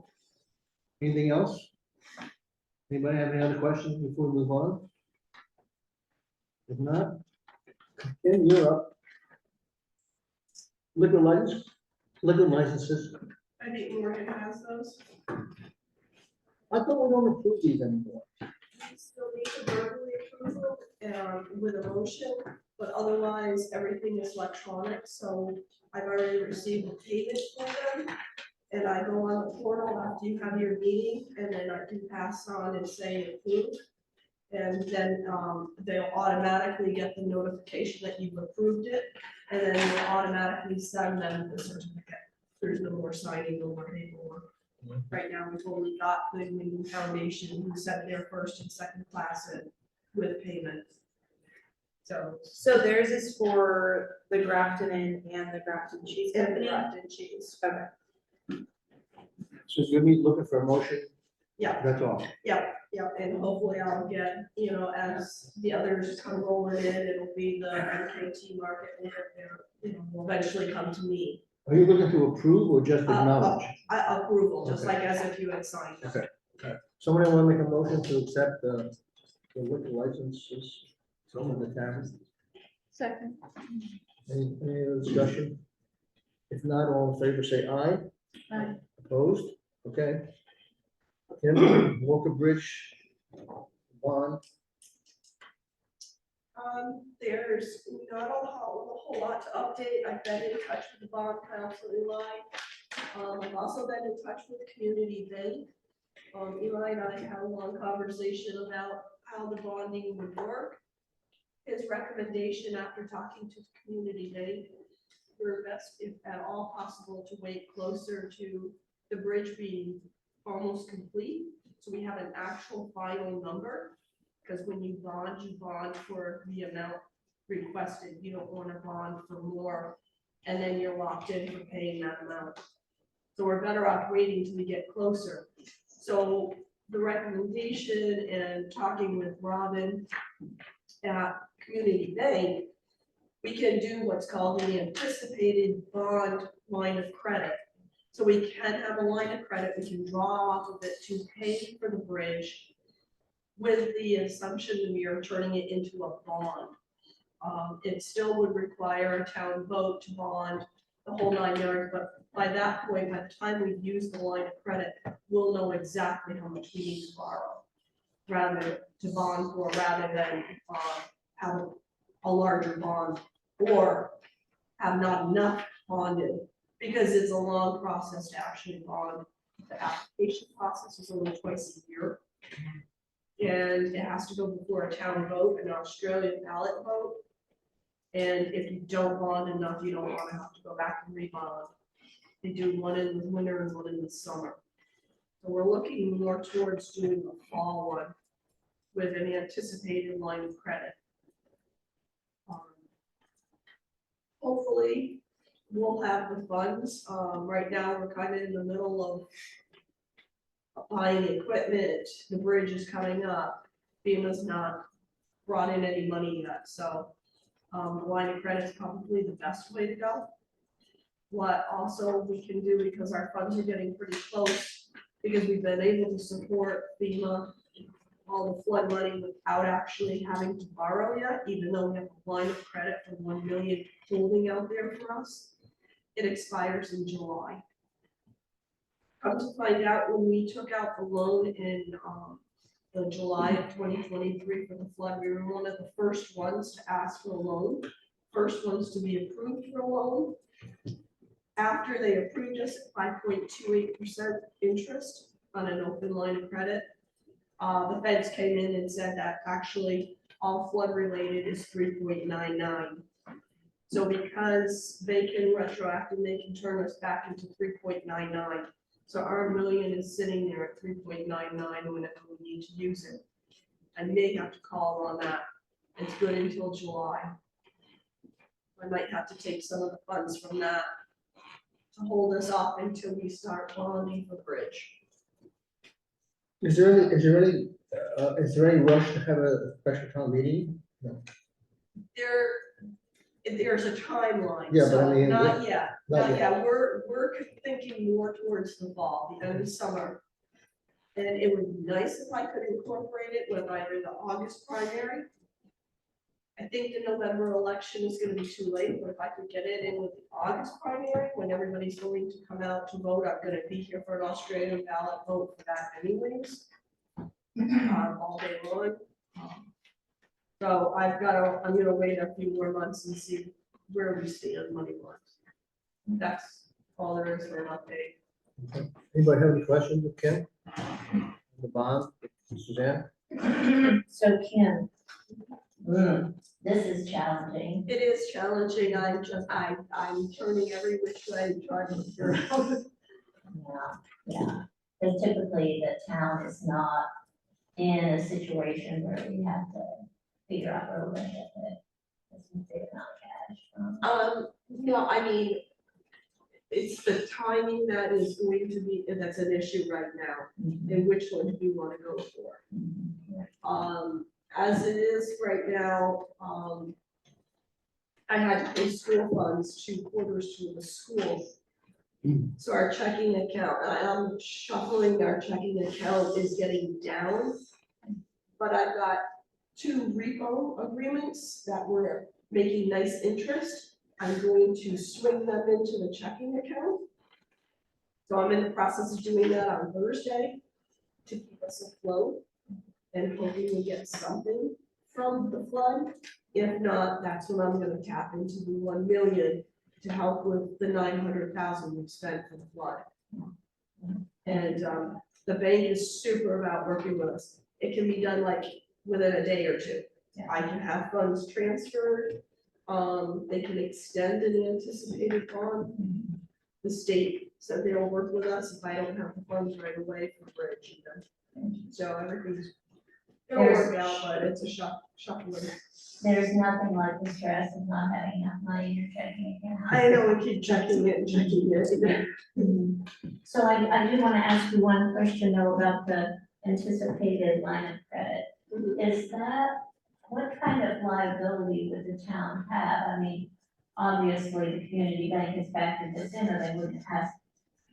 Anything else? Anybody have any other questions before we move on? If not, Ken, you're up. Liquor licenses. I think Morgan has those. I thought we don't approve these anymore. You still need to verbally approve with a motion, but otherwise, everything is electronic, so I've already received the payment for them. And I go on the portal after you have your meeting, and then I can pass on and say approved. And then they'll automatically get the notification that you've approved it, and then you'll automatically send them the certificate. There's no more signing, no more paperwork. Right now, we've only got the Wing Foundation who sent their first and second class in with payment. So theirs is for the Grafton Inn and the Grafton Cheese and the Company? Grafton cheese. Okay. So you're gonna be looking for a motion? Yeah. That's all. Yep, and hopefully I'll get, as the others come rolling in, it'll be the MKT market, and will eventually come to me. Are you looking to approve or just acknowledge? Approval, just Okay. like as if you had signed it. Okay. Somebody want to make a motion to accept the liquor licenses from the town? Second. Any other discussion? If not, all in favor, say aye. Aye. Opposed? Okay. Tim, Walker Bridge, bond, There's not a whole lot to update. I've been in touch with the bond council, Eli. I've also been in touch with the community bank. Eli and I had a long conversation about how the bonding would work. His recommendation after talking to the community bank, we're best, if at all possible, to wait closer to the bridge being almost complete. So we have an actual final number. Because when you bond for the amount requested. You don't want to bond for more, and then you're locked in for paying that amount. So we're better off waiting till we get closer. So the recommendation and talking with Robin at Community Bank, we can do what's called an anticipated bond line of credit. So we can have a line of credit, we can draw off of it to pay for the bridge with the assumption that we are turning it into a bond. It still would require a town vote to bond the whole 9 yards, but by that point, by the time we've used the line of credit, we'll know exactly how much we need to borrow rather than have a larger bond or have not enough bonded Because it's a long process to actually bond. The application process is only twice a year. And it has to go before a town vote, an Australian ballot vote. And if you don't bond enough, you don't want to have to go back and rebond. They do one in the winter and one in the summer. So we're looking more towards doing a fall one with an anticipated line of credit. Hopefully, we'll have the funds. Right now, we're kind of in the middle of buying equipment. The bridge is coming up. FEMA's not brought in any money yet, so the line of credit is probably the best way to go. What also we can do, because our funds are getting pretty close, because we've been able to support FEMA, all the flood money without actually having to borrow yet, even though we have a line of credit for 1 million holding out there for us. It expires in July. Come to find out, when we took out the loan in the July of 2023 for the flood, we were one of the first ones to ask for a loan, first ones to be approved for a loan. After they approved us at 5.28% interest on an open line of credit, the feds came in and said that actually all flood related is 3.99. So because they can retroactively, they can turn us back into 3.99. So our million is sitting there at 3.99 whenever we need to use it. I may have to call on that. It's good until July. I might have to take some of the funds from that to hold us off until we start bonding for the bridge. Is there any rush to have a special town meeting? No. There's a timeline, Yeah, but so I mean, not yet, not not yet. We're thinking more towards the fall, the end of summer. And it would be nice if I could incorporate it with either the August primary. I think the November election is gonna be too late, but if I could get it in with the August primary, when everybody's going to come out to vote, I'm gonna be here for an Australian ballot vote for that anyways. All day long. So I'm gonna wait a few more months and see where we stand money-wise. That's all there is for an update. Anybody have any questions of Ken? The bond, Suzanne? So Kim, this is challenging. It is challenging. I'm turning every which way and trying to figure out. Yeah, because typically the town is not in a situation where we have to figure out where we're gonna get the big amount of cash. No, I mean, it's the timing that is going to be, that's an issue right now, and which one do you want to go for? As it is right now, I had to pay school funds 2 quarters to the school. So our checking account, I'm shuffling, our checking account is getting down. But I've got 2 repo agreements that were making nice interest. I'm going to swing them into the checking account. So I'm in the process of doing that on Thursday to keep us afloat and hoping we get something from the flood. If not, that's when I'm gonna tap into the 1 million to help with the 900,000 we've spent for the flood. And the bank is super about working with us. It can be done like within a day or 2. I can have funds transferred. They can extend an anticipated bond. The state said they'll work with us if I don't have the funds right away for the bridge. So everything's gonna work out, but it's a shuffling. There's nothing like the stress of not having enough money in your checking account. I know, we keep checking it and checking it. So I do want to ask you one question though about the anticipated line of credit. Is that, what kind of liability would the town have? I mean, obviously the community bank has factored this in, or they wouldn't have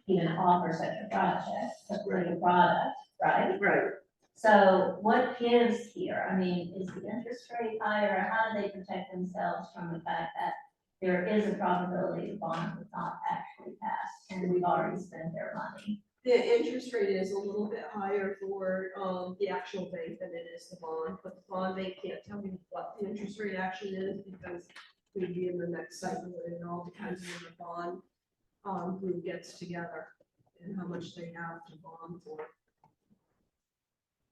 even offer such a project, like a product, right? Right. So what gives here? I mean, is the interest rate higher? How do they protect themselves from the fact that there is a probability the bond would not actually pass and we've already spent their money? The interest rate is a little bit higher for the actual bank than it is the bond, but the bond bank can't tell me what the interest rate actually is because we'd be in the next cycle and it all depends on the bond. group gets together and how much they have to bond for.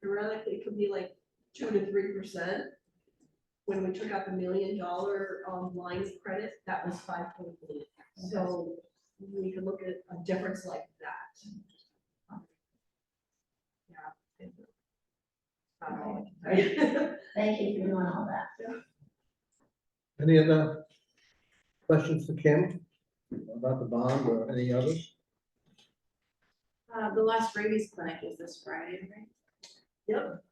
Theoretically, it could be like 2 to 3%. When we took out the $1 million line of credit, that was 5.8. So we could look at a difference like that. Yeah. Not all I can say. Thank you for doing all that. Any other questions for Kim about the bond or any others? The last rabies clinic is this Friday, right? Yep.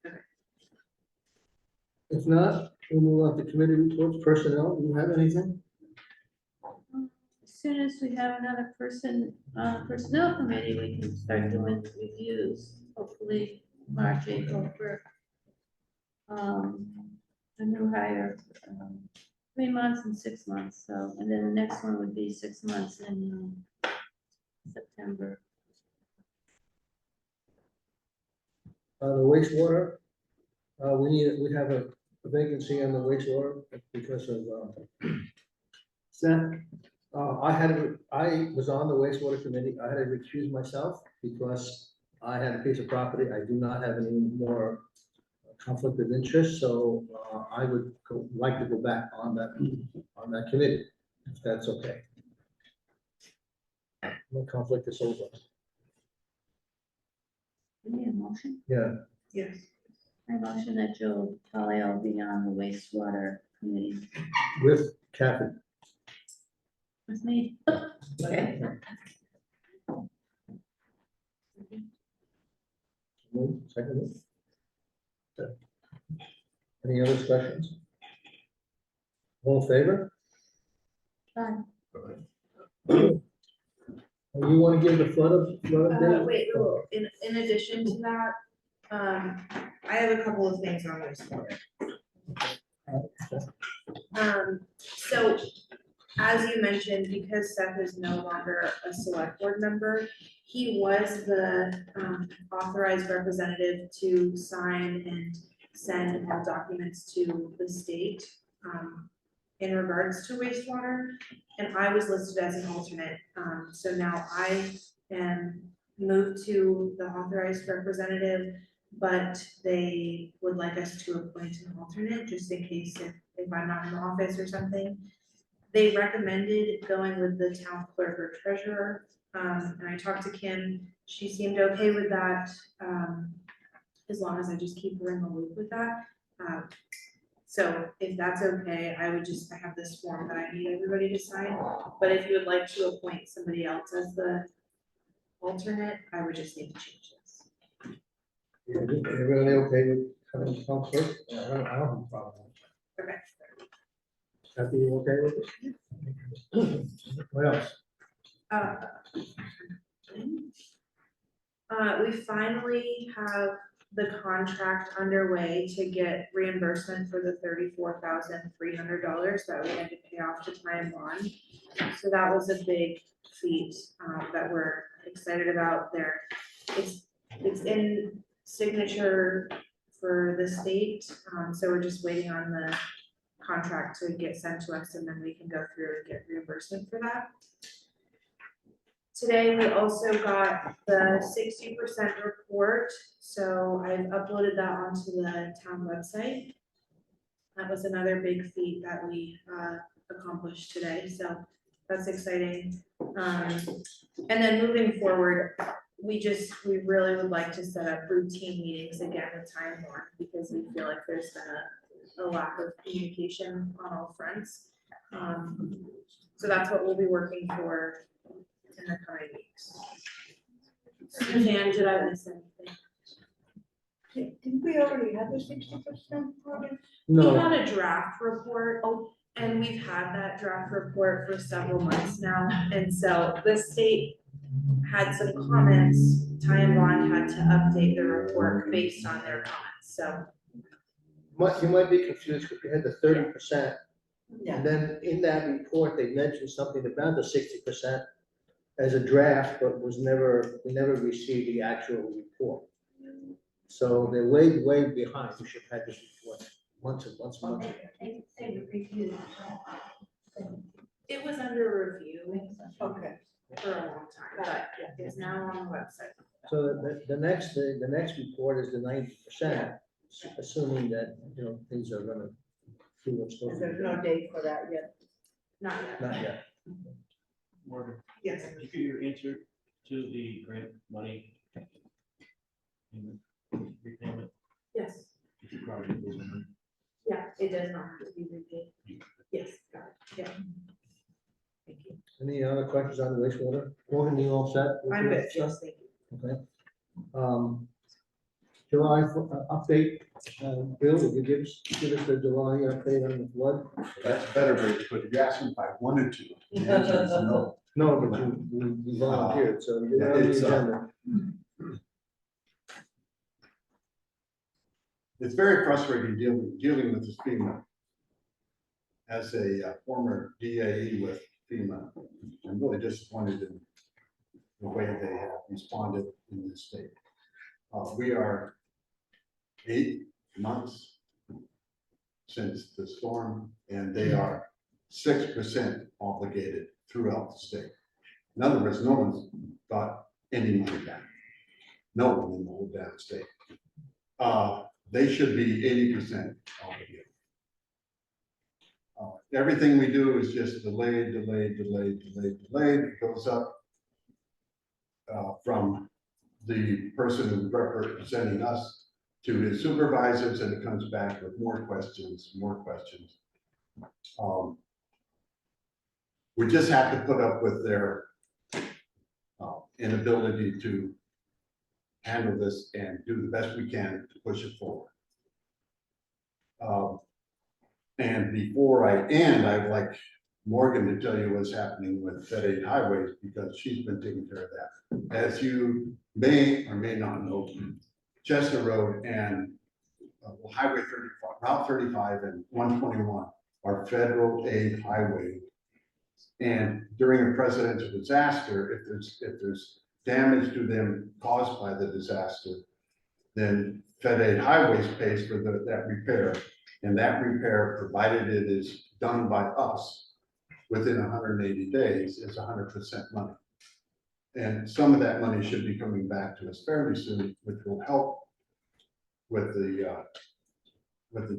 If not, we'll move on to committee reports. Personnel, do you have anything? As soon as we have another person, personnel committee, we can start doing reviews, hopefully March, April for a new hire, 3 months and 6 months, so, and then the next one would be 6 months in September. The wastewater, we have a vacancy on the wastewater because of Seth. I was on the wastewater committee. I had to recuse myself because I had a piece of property. I do not have any more conflict of interest, so I would like to go back on that committee, if that's okay. No conflict is over. We need a motion. Yeah. Yes. I motion that Joe Polio be on the wastewater committee With Kathy. with me. Okay. Second. Any other questions? All in favor? Fine. You want to give the flood update? Wait, in addition to that, I have a couple of things on this board. So as you mentioned, because Seth is no longer a select board member, he was the authorized representative to sign and send all documents to the state in regards to wastewater. And I was listed as an alternate. So now I am moved to the authorized representative, but they would like us to appoint an alternate just in case if I'm not in the office or something. They recommended going with the town clerk or treasurer. And I talked to Kim, she seemed okay with that, as long as I just keep her in the loop with that. So if that's okay, I have this form that I need everybody to sign, but if you would like to appoint somebody else as the alternate, I would just need to change this. Yeah, everybody okay with having conflict? I don't have a problem. Okay. Kathy, you okay with this? What else? We finally have the contract underway to get reimbursement for the $34,300 that we had to pay off to Time Bond. So that was a big feat that we're excited about there. It's in signature for the state, so we're just waiting on the contract to get sent to us, and then we can go through and get reimbursement for that. Today, we also got the 60% report, so I've uploaded that onto the town website. That was another big feat that we accomplished today, so that's exciting. And then moving forward, we really would like to set up routine meetings again with Time Bond, because we feel like there's been a lack of communication on all fronts. So that's what we'll be working for in the coming weeks. Suzanne, did I miss anything? Didn't we already have the 60%? We had a draft report, and we've had that draft report for several months now, and so the state had some comments. Time Bond had to update the report based on their comments, so. You might be confused because you had the 30%. Yeah. And then in that report, they mentioned something about the 60% as a draft, but we never received the actual report. So they're way behind. We should have had this report months and months and months. They reviewed. It was under review. Okay. for a long time, but it's now on the website. So the next report is the 90%, assuming that, you know, things are gonna do what's supposed And to there's be no done. date for that yet. Not yet. Not yet. Morgan, Yes. did you get your answer to the grant money? Repayment? Yes. Did you probably get those money? Yeah, it does not have to be repaid. Yes, got it, yeah. Thank you. Any other questions on the wastewater? Morgan, you all set? with I'm your good, stuff? yes, thank you. Okay. July update, Bill, would you give us the July update on the flood? That's better, but if you ask me if I wanted to, the answer is no. No, but you volunteered, so you're on the It's, agenda. It's very frustrating dealing with this FEMA. As a former DAE with FEMA, I'm really disappointed in the way they have responded in this state. We are 8 months since the storm, and they are 6% obligated throughout the state. In other words, no one's got any money back. No one in the whole damn state. They should be 80% obligated. Everything we do is just delayed. It goes up from the person who's representing us to his supervisors, and it comes back with more questions. We just have to put up with their inability to handle this and do the best we can to push it forward. And before I end, I'd like Morgan to tell you what's happening with Fed Aid Highways, because she's been taking care of that. As you may or may not know, Chestnut Road and Highway 35, Route 35 and 121 are federal aid highways. And during a presidential disaster, if there's damage to them caused by the disaster, then Fed Aid Highways pays for that repair. And that repair, provided it is done by us within 180 days, is 100% money. And some of that money should be coming back to us fairly soon, which will help with the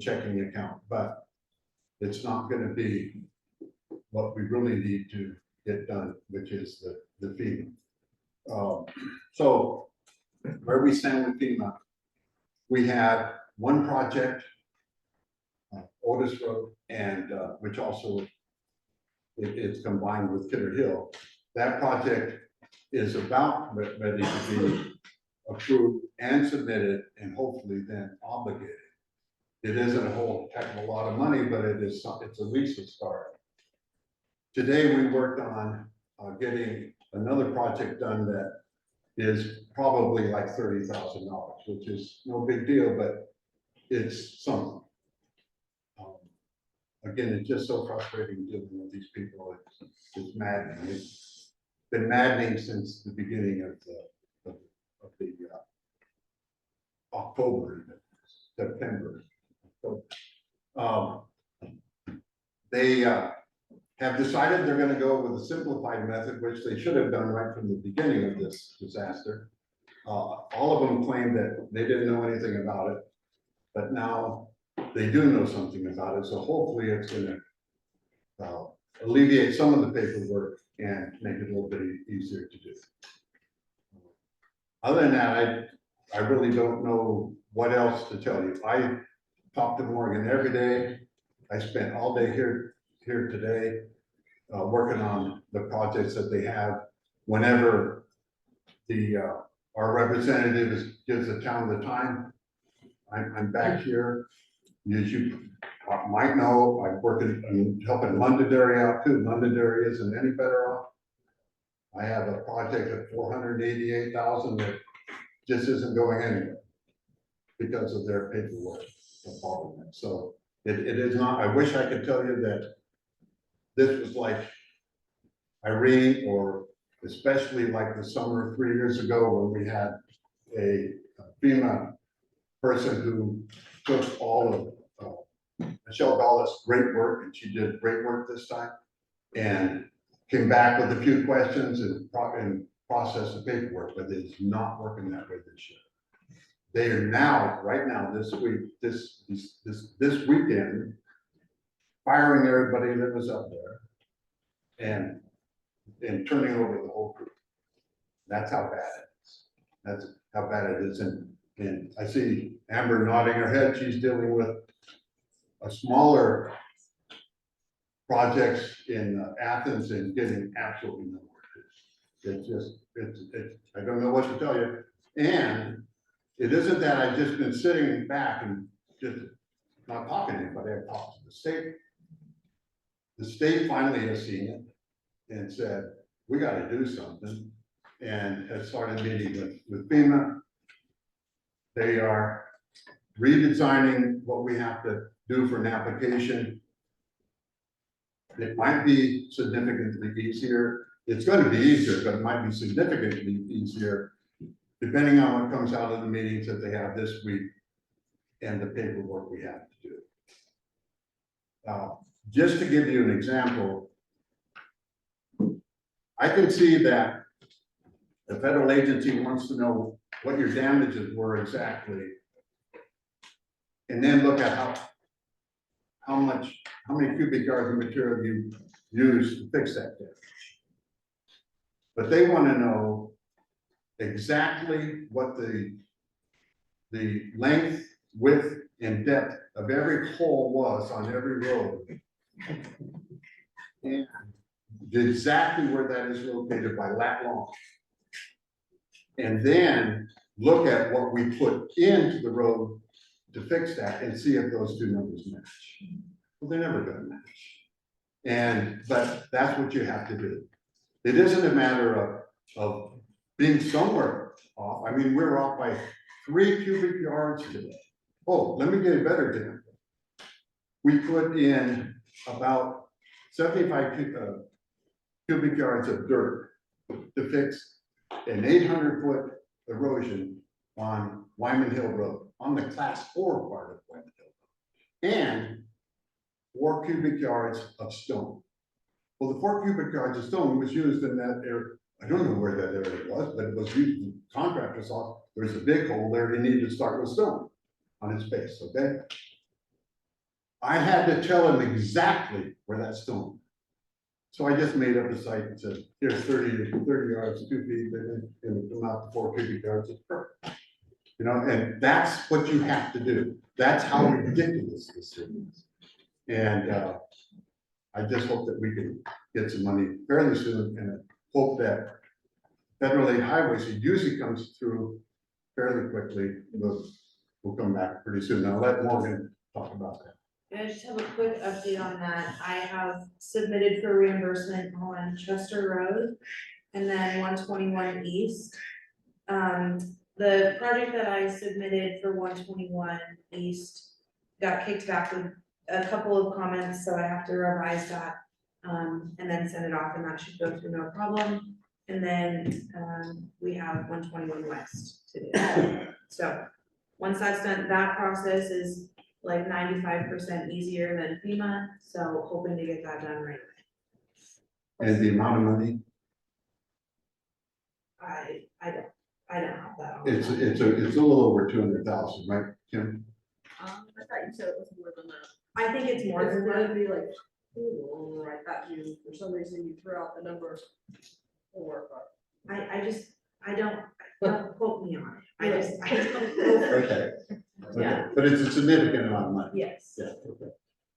checking account. But it's not going to be what we really need to get done, which is the FEMA. So where we stand with FEMA, we have one project, Otis Road, and which also it's combined with Kidder Hill. That project is about ready to be approved and submitted, and hopefully then obligated. It isn't a whole heck of a lot of money, but it's at least a start. Today we worked on getting another project done that is probably like $30,000, which is no big deal, but it's something. Again, it's just so frustrating dealing with these people. It's maddening. It's been maddening since the beginning of the October, September. They have decided they're going to go with a simplified method, which they should have done right from the beginning of this disaster. All of them claim that they didn't know anything about it, but now they do know something about it. So hopefully it's going to alleviate some of the paperwork and make it a little bit easier to do. Other than that, I really don't know what else to tell you. I talk to Morgan every day. I spent all day here today working on the projects that they have. Whenever our representative gives the town the time, I'm back here. As you might know, I'm helping Londonderry out too. Londonderry isn't any better off. I have a project at $488,000 that just isn't going anywhere because of their paperwork involvement. So it is not. I wish I could tell you that this was like Irene, or especially like the summer 3 years ago when we had a FEMA person who took all of Michelle Gallus' great work, and she did great work this time. And came back with a few questions and processed the paperwork, but it's not working that way this year. They are now, right now, this week, this weekend, firing everybody that was up there and turning over the whole crew. That's how bad it is. That's how bad it is. And I see Amber nodding her head. She's dealing with a smaller projects in Athens and getting absolutely nowhere. I don't know what to tell you. And it isn't that I've just been sitting back and just not talking to anybody. I've talked to the state. The state finally has seen it and said, we got to do something, and has started meeting with FEMA. They are redesigning what we have to do for an application. It might be significantly easier. It's going to be easier, but it might be significantly easier depending on what comes out of the meetings that they have this week and the paperwork we have to do. Just to give you an example, I can see that the federal agency wants to know what your damages were exactly, and then look at how many cubic yards of material you used to fix that damage. But they want to know exactly what the length, width, and depth of every hole was on every road. And exactly where that is located by lat long. And then look at what we put into the road to fix that and see if those two numbers match. Well, they're never gonna match. But that's what you have to do. It isn't a matter of being somewhere off. I mean, we're off by 3 cubic yards today. Oh, let me get a better example. We put in about 75 cubic yards of dirt to fix an 800-foot erosion on Wyman Hill Road, on the class 4 part of Wyman Hill Road, and 4 cubic yards of stone. Well, the 4 cubic yards of stone was used in that area. I don't know where that area was, but it was used. The contractor saw there's a big hole there. He needed to start with stone on its base. Okay. I had to tell him exactly where that stone was. So I just made up a site and said, here's 30 yards, 2 feet, and come out to 4 cubic yards. It's perfect. You know, and that's what you have to do. That's how ridiculous this is. And I just hope that we can get some money fairly soon, and hope that federal aid highways, it usually comes through fairly quickly. We'll come back pretty soon. I'll let Morgan talk about that. I just have a quick update on that. I have submitted for reimbursement on Chester Road and then 121 East. The project that I submitted for 121 East got kicked back with a couple of comments, so I have to revise that and then send it off, and that should go through no problem. And then we have 121 West to do. So once that's done, that process is like 95% easier than FEMA, so hoping to get that done right away. And the amount of money? I don't have that on. It's a little over 200,000, right, Kim? I thought you said it was more than that. I think it's more than that. It'd be like, ooh, I thought you, for some reason you threw out the number 4, but. I don't quote me on it. I don't. Okay. Yeah. But it's a significant amount of money. Yes. Yeah, okay.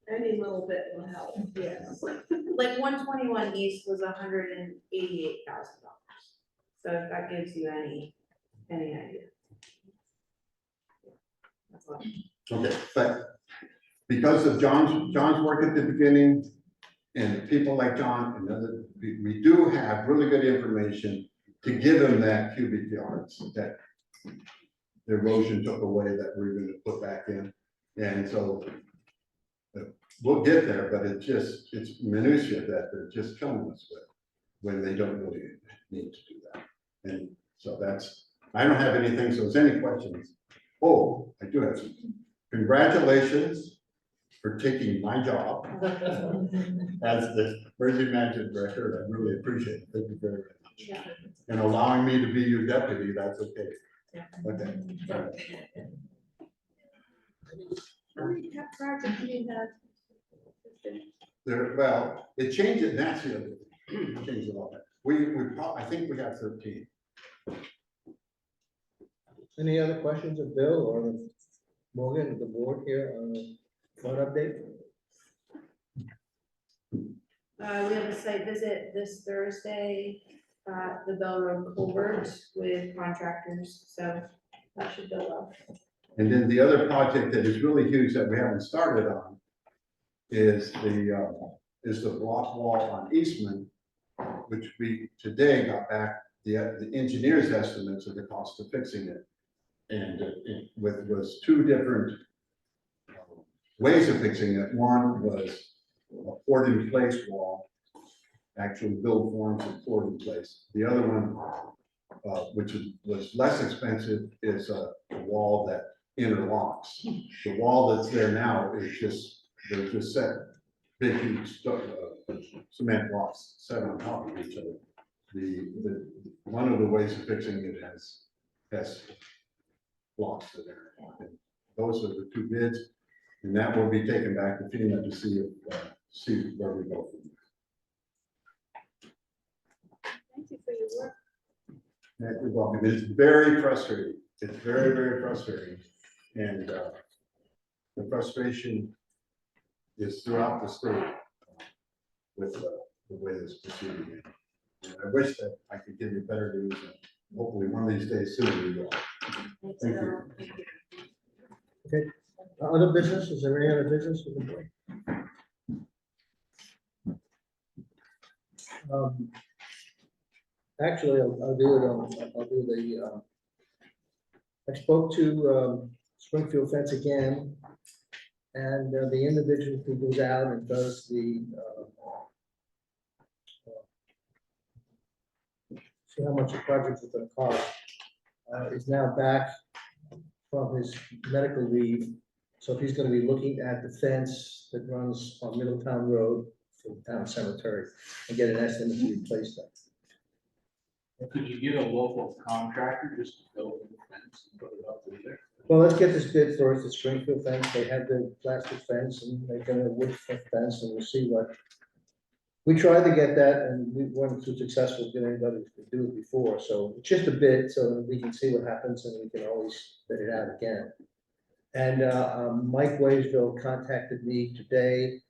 Any little bit will help. Yes. Like 121 East was $188,000. So if that gives you any idea. That's all. Okay, but because of John's work at the beginning, and people like John, and other, we do have really good information to give them that cubic yards that the erosion took away that we're going to put back in. And so we'll get there, but it's minutia that they're just killing us with when they don't really need to do that. And so I don't have anything, so is any questions? Oh, I do have some. Congratulations for taking my job as the emergency management director. I really appreciate it. Thank you very much. Yeah. And allowing me to be your deputy, that's okay. Okay. How many projects do you have? There, well, it changed it, that's the other thing. It changed it all. I think we got 13. Any other questions of Bill or Morgan, the board here on the flood update? We have a site visit this Thursday at the Bell Road Culvert with contractors, so that should go well. And then the other project that is really huge that we haven't started on is the block wall on Eastman, which we today got back the engineer's estimates of the cost of fixing it. And it was two different ways of fixing it. One was a poured in place wall, actual build forms and poured in place. The other one, which was less expensive, is a wall that interlocks. The wall that's there now is just, they're just set big huge cement blocks set on top of each other. The one of the ways of fixing it has blocks in there. And those are the two bids, and that will be taken back to FEMA to see where we go from Thank you for your work. there. You're welcome. It's very frustrating. It's very, very frustrating. And the frustration is throughout the state with the way this proceeding. And I wish that I could give you better news, and hopefully one of these days soon we will. Thank you. Okay, other business, is there any other business with the board? Actually, I'll do it on, I'll do the, I spoke to Springfield Fence again, and the individual who goes out and does the, see how much the project is gonna cost, is now back from his medical leave. So he's gonna be looking at the fence that runs on Middletown Road from town cemetery and get an estimate to replace that. Could you get a local contractor just to build the fence and put it up there? Well, let's get this bid first, the Springfield Fence, they have the plastic fence and they're gonna wood fence, and we'll see what. We tried to get that and we weren't too successful getting anybody to do it before, so it's just a bid, so that we can see what happens and we can always bid it out again. And Mike Waysville contacted me today,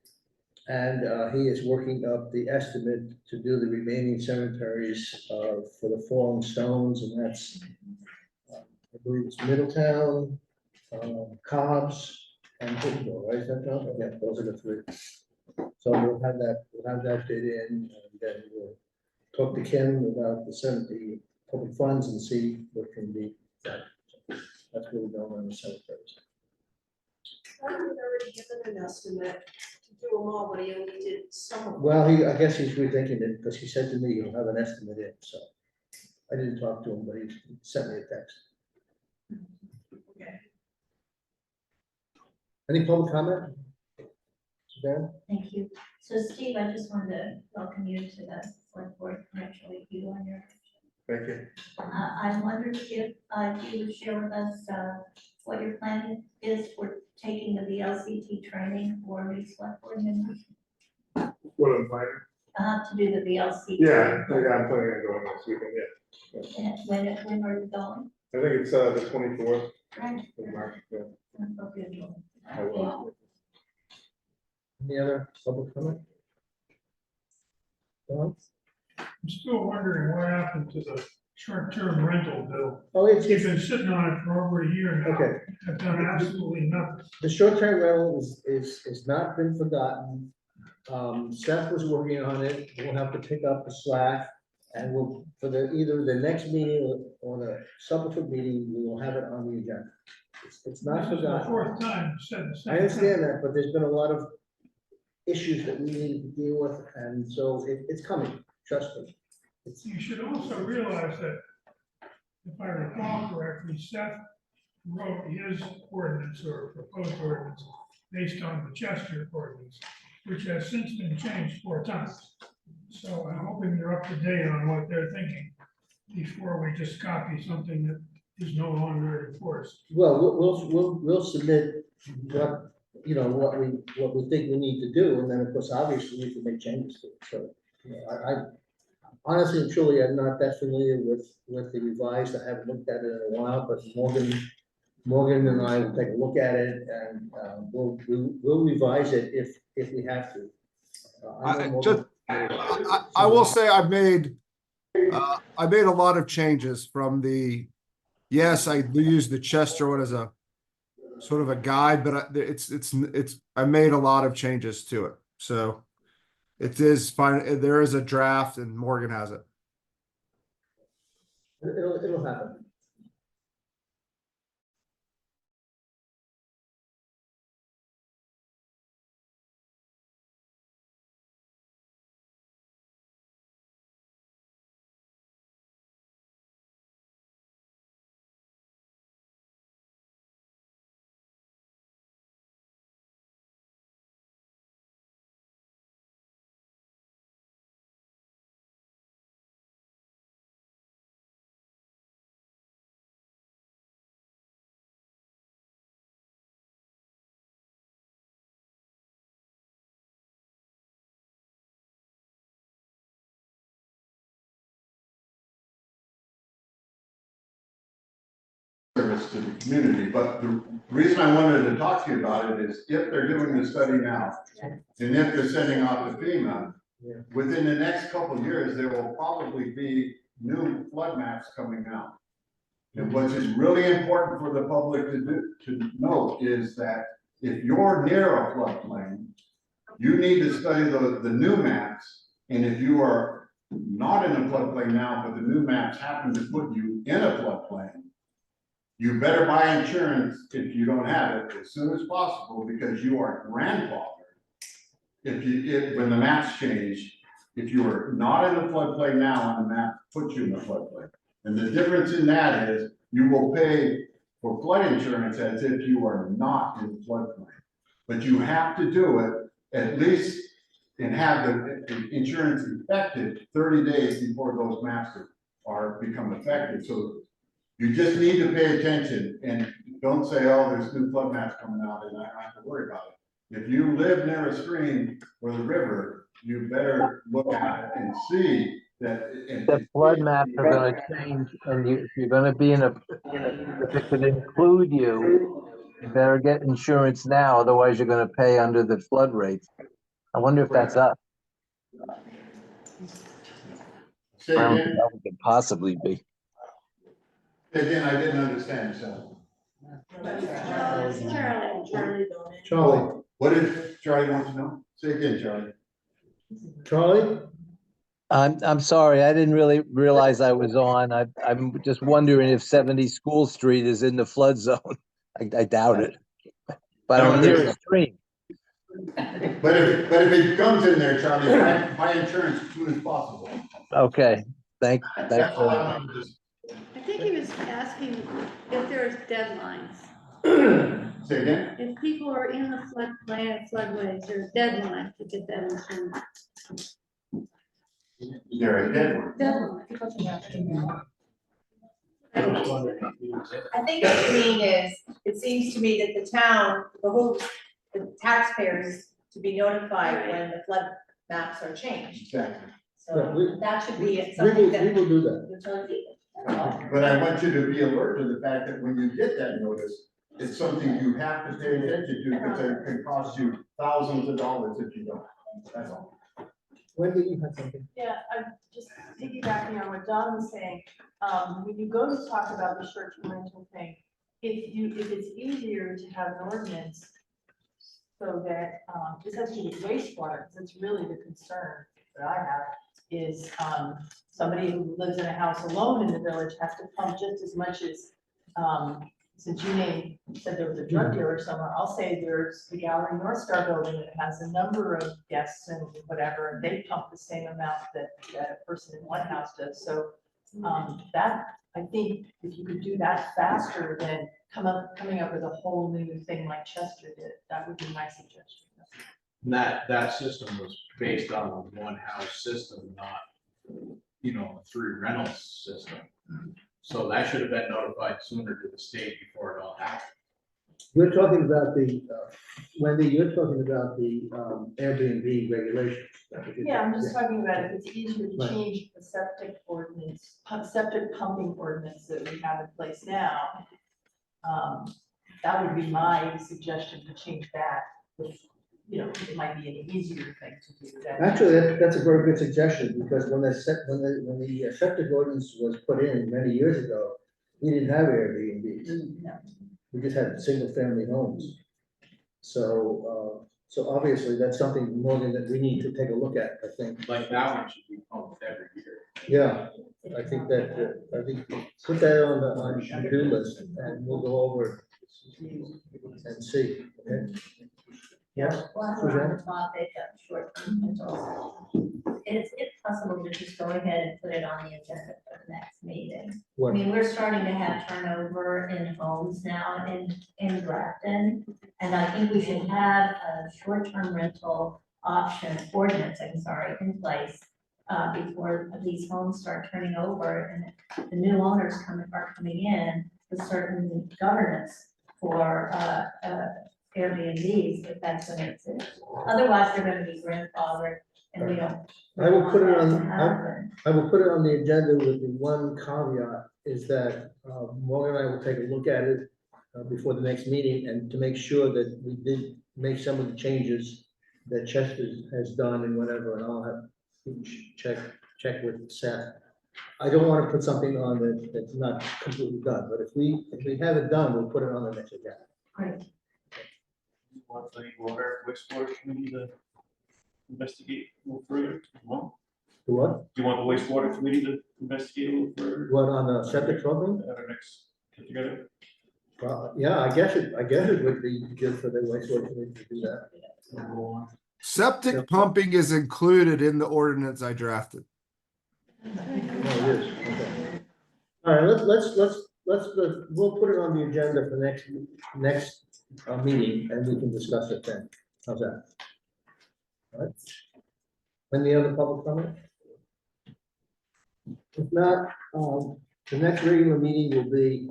and he is working up the estimate to do the remaining cemeteries for the fallen stones, and that's, I believe it's Middletown, Cobb's, and Hootville, right? Is that John? Yeah, those are the three. So we'll have that bid in, and then we'll talk to Kim about the public funds and see what can be done. That's where we're going on the cemeteries. I had already given an estimate to do them all, but he only did some of them. Well, I guess he's rethinking it, because he said to me, he'll have an estimate in, so. I didn't talk to him, but he sent me a text. Okay. Any public comment? Dan? Thank you. So Steve, I just wanted to welcome you to the select board, congratulate you on your. Thank you. I wondered if you would share with us what your plan is for taking the VLCT training for the select board members. What am I planning? To do the VLCT. Yeah, I'm planning on going next weekend, yeah. And when are you going? I think it's the 24th Right. of March, yeah. Okay. I will. Any other public comment? Don? I'm still wondering what happened to the short-term rental bill. Oh, it's, You've been sitting on it for over a year now. okay. I've done absolutely nothing. The short-term rental is not been forgotten. Seth was working on it. We'll have to pick up the slack. And we'll, for either the next meeting or the subsequent meeting, we will have it on the agenda. It's not This is the forgotten. fourth time you said the same I understand thing. that, but there's been a lot of issues that we need to deal with, and so it's coming, trust me. You should also realize that, if I recall correctly, Seth wrote his ordinance or proposed ordinance based on the Chester ordinance, which has since been changed 4 times. So I'm hoping you're up to date on what they're thinking before we just copy something that is no longer enforced. Well, we'll submit what, you know, what we think we need to do, and then, of course, obviously, we can make changes to it, so. You know, I honestly and truly, I'm not that familiar with the revised, I haven't looked at it in a while, but Morgan and I will take a look at it, and, we'll revise it if we have to. I know Morgan- I will say I've made a lot of changes from yes, I use the Chester one as a sort of a guide, but I made a lot of changes to it. So it is fine. There is a draft and Morgan has it. It'll happen. Service to the community, but the reason I wanted to talk to you about it is if they're doing the study now, and if they're sending off to FEMA, within the next couple of years, there will probably be new flood maps coming out. And what is really important for the public to know is that if you're near a floodplain, you need to study the new maps, and if you are not in a floodplain now, but the new maps happen to put you in a floodplain, you better buy insurance if you don't have it as soon as possible, because you are grandfathered. When the maps change, if you are not in the floodplain now, and the map puts you in the floodplain. And the difference in that is you will pay for flood insurance as if you are not in the floodplain. But you have to do it at least and have the insurance effective 30 days before those maps become effective. So you just need to pay attention and don't say, oh, there's new flood maps coming out and I don't have to worry about it. If you live near a stream or the river, you better look at it and see that. The flood maps are gonna change, and if you're gonna be if it could include you, you better get insurance now, otherwise you're gonna pay under the flood rates. I wonder if that's us. Say I don't again? think that could possibly be. Again, I didn't understand, so. Charlie. What did Charlie want to know? Say again, Charlie. Charlie? I'm sorry, I didn't really realize I was on. I'm just wondering if 70 School Street is in the flood zone. I doubt it. But I'm near a stream. But if it comes in there, Charlie, buy insurance as soon as possible. Okay, thanks. That's all I wanted to. I think he was asking if there's deadlines. Say again? If people are in the floodways, there's a deadline to get that insurance. There a deadline? Deadline. I think what you mean is, it seems to me that the town behooves the taxpayers to be notified when the flood maps are changed. Exactly. So that should be We something that. will do that. you're telling people. But I want you to be alert to the fact that when you get that notice, it's something you have to pay attention to, because it can cost you thousands of dollars if you don't. That's all. When did you have something? Yeah, I'm just piggybacking on what Don was saying. When you go to talk about the short-term rental thing, if it's easier to have an ordinance so that, this has to do with wastewater, because it's really the concern that I have, is, somebody who lives in a house alone in the village has to pump just as much as, since you said there was a drug dealer somewhere, I'll say there's the Gallery North Star building that has a number of guests and whatever, and they pump the same amount that a person in one house does. So that, I think if you could do that faster than coming up with a whole new thing like Chester did. That would be my suggestion. And that system was based on a one house system, not, a 3 rentals system. So that should have been notified sooner to the state before it all happened. You're talking about the, Wendy, you're talking about the Airbnb regulations. Yeah, I'm just talking about if it's easier to Right. change the septic ordinance, septic pumping ordinance that we have in place now. That would be my suggestion to change that, which, it might be an easier thing to do. than- Actually, that's a very good suggestion, because when the septic ordinance was put in many years ago, we didn't have Airbnbs. No. We just had single family homes. So obviously that's something, Morgan, that we need to take a look at, I think. Like that one should be pumped every year. Yeah, I think put that on the to-do list, and we'll go over it and see, okay? Yes, Well, I Suzanne? don't thought they have short-term rentals. It's possible to just go ahead and put it on the agenda for the next meeting. I What? mean, we're starting to have turnover in homes now in Grafton. And I think we should have a short-term rental option ordinance, in place before these homes start turning over and the new owners are coming in with certain governance for Airbnbs, if that's what it is. Otherwise, they're gonna be grandfathered and we don't. I will put it want that on, to happen. I will put it on the agenda with the one caveat, is that Morgan and I will take a look at it before the next meeting, and to make sure that we did make some of the changes that Chester has done and whatever, and I'll have to check with Seth. I don't want to put something on that's not completely done, but if we have it done, we'll put it on the next agenda. Great. Want the water, wastewater committee to investigate a little further? Well, The what? do you want the wastewater committee to investigate a little further What, on the septic problem? at our next get together? Yeah, I guess it would be good for the wastewater committee to do that. Septic pumping is included in the ordinance I drafted. Oh, it is, okay. All right, we'll put it on the agenda for next meeting, and we can discuss it then. How's that? All right. Any other public comment? If not, the next regular meeting will be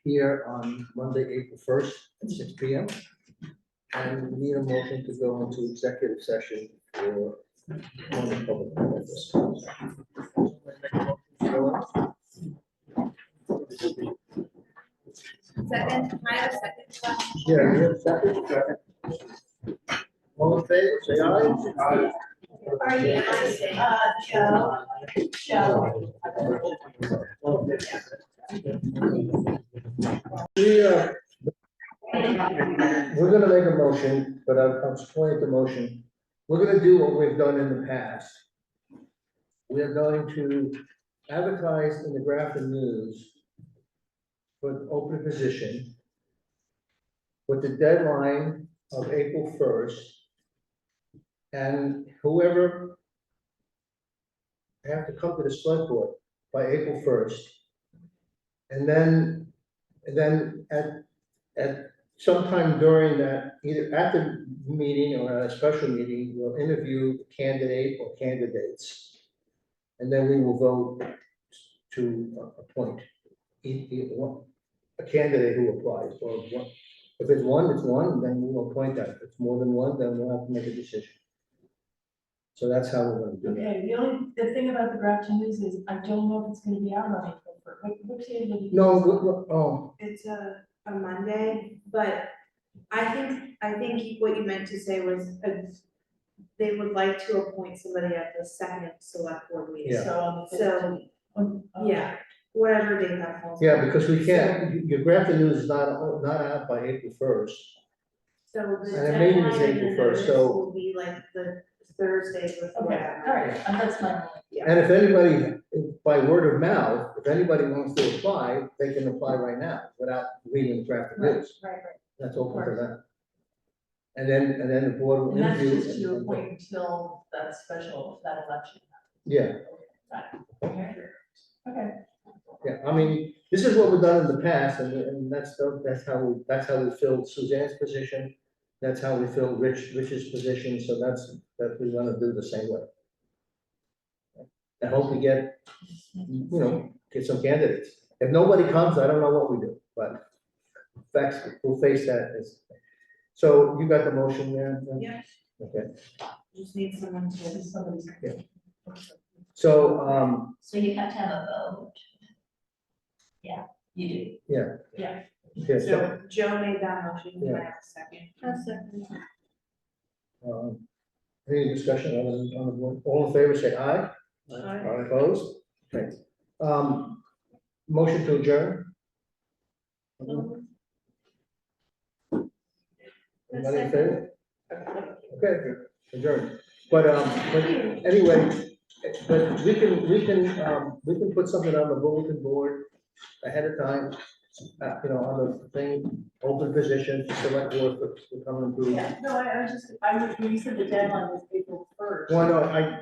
here on Monday, April 1st at 6 p.m. And we need a motion to go into executive session for non-public purposes. Second, I have a second. Yeah, you have a second? All in favor, say aye. Are you, Joe? We're gonna make a motion, but I'll explain the motion. We're gonna do what we've done in the past. We are going to advertise in the Grafton News for an open position with the deadline of April 1st. And whoever have to come to the select board by April 1st. And then at sometime during that, either at the meeting or at a special meeting, we'll interview the candidate or candidates. And then we will vote to appoint a candidate who applies, or one. If it's one, it's one, then we'll appoint that. If it's more than one, then we'll have to make a decision. So that's how we're gonna do that. Okay, the thing about the Grafton News is I don't know if it's gonna be out on April 1st. What day did you? No, It's a Monday, but I think what you meant to say was, they would like to appoint somebody at the second select board meeting. Yeah. So on the So, 15th. yeah, whatever date that falls. yeah, because we can't, your Grafton News is not out by April 1st. So the And the meeting is deadline in April the 1st, notice so- will be like the Thursday before. Okay, all right, that's my. And if anybody, by word of mouth, if anybody wants to apply, they can apply right now without reading the Grafton News. Right. That's open to them. And then the board will And that's interview. just to appoint until that election. Yeah, Got it. Okay. Okay. Yeah, I mean, this is what we've done in the past, and that's how we filled Suzanne's position. That's how we filled Rich's position, so that we wanna do the same way. I hope we get, get some candidates. If nobody comes, I don't know what we do, but we'll face that as. So you got the motion there? then? Yeah. Okay, Just need someone to, somebody's. so, So you have to have a vote. Yeah, you do. yeah. Yeah. Okay, so, So Joe made that motion, can I have a second? A second. any discussion on the board? All in favor, say aye. Aye. Opposed? Okay. Motion to adjourn? Anybody in favor? Okay, adjourn. But anyway, but we can put something on the bulletin board ahead of time. On the thing, open position, select board for coming through. Yeah, no, I was just, when you said the deadline was April 1st. Well, no,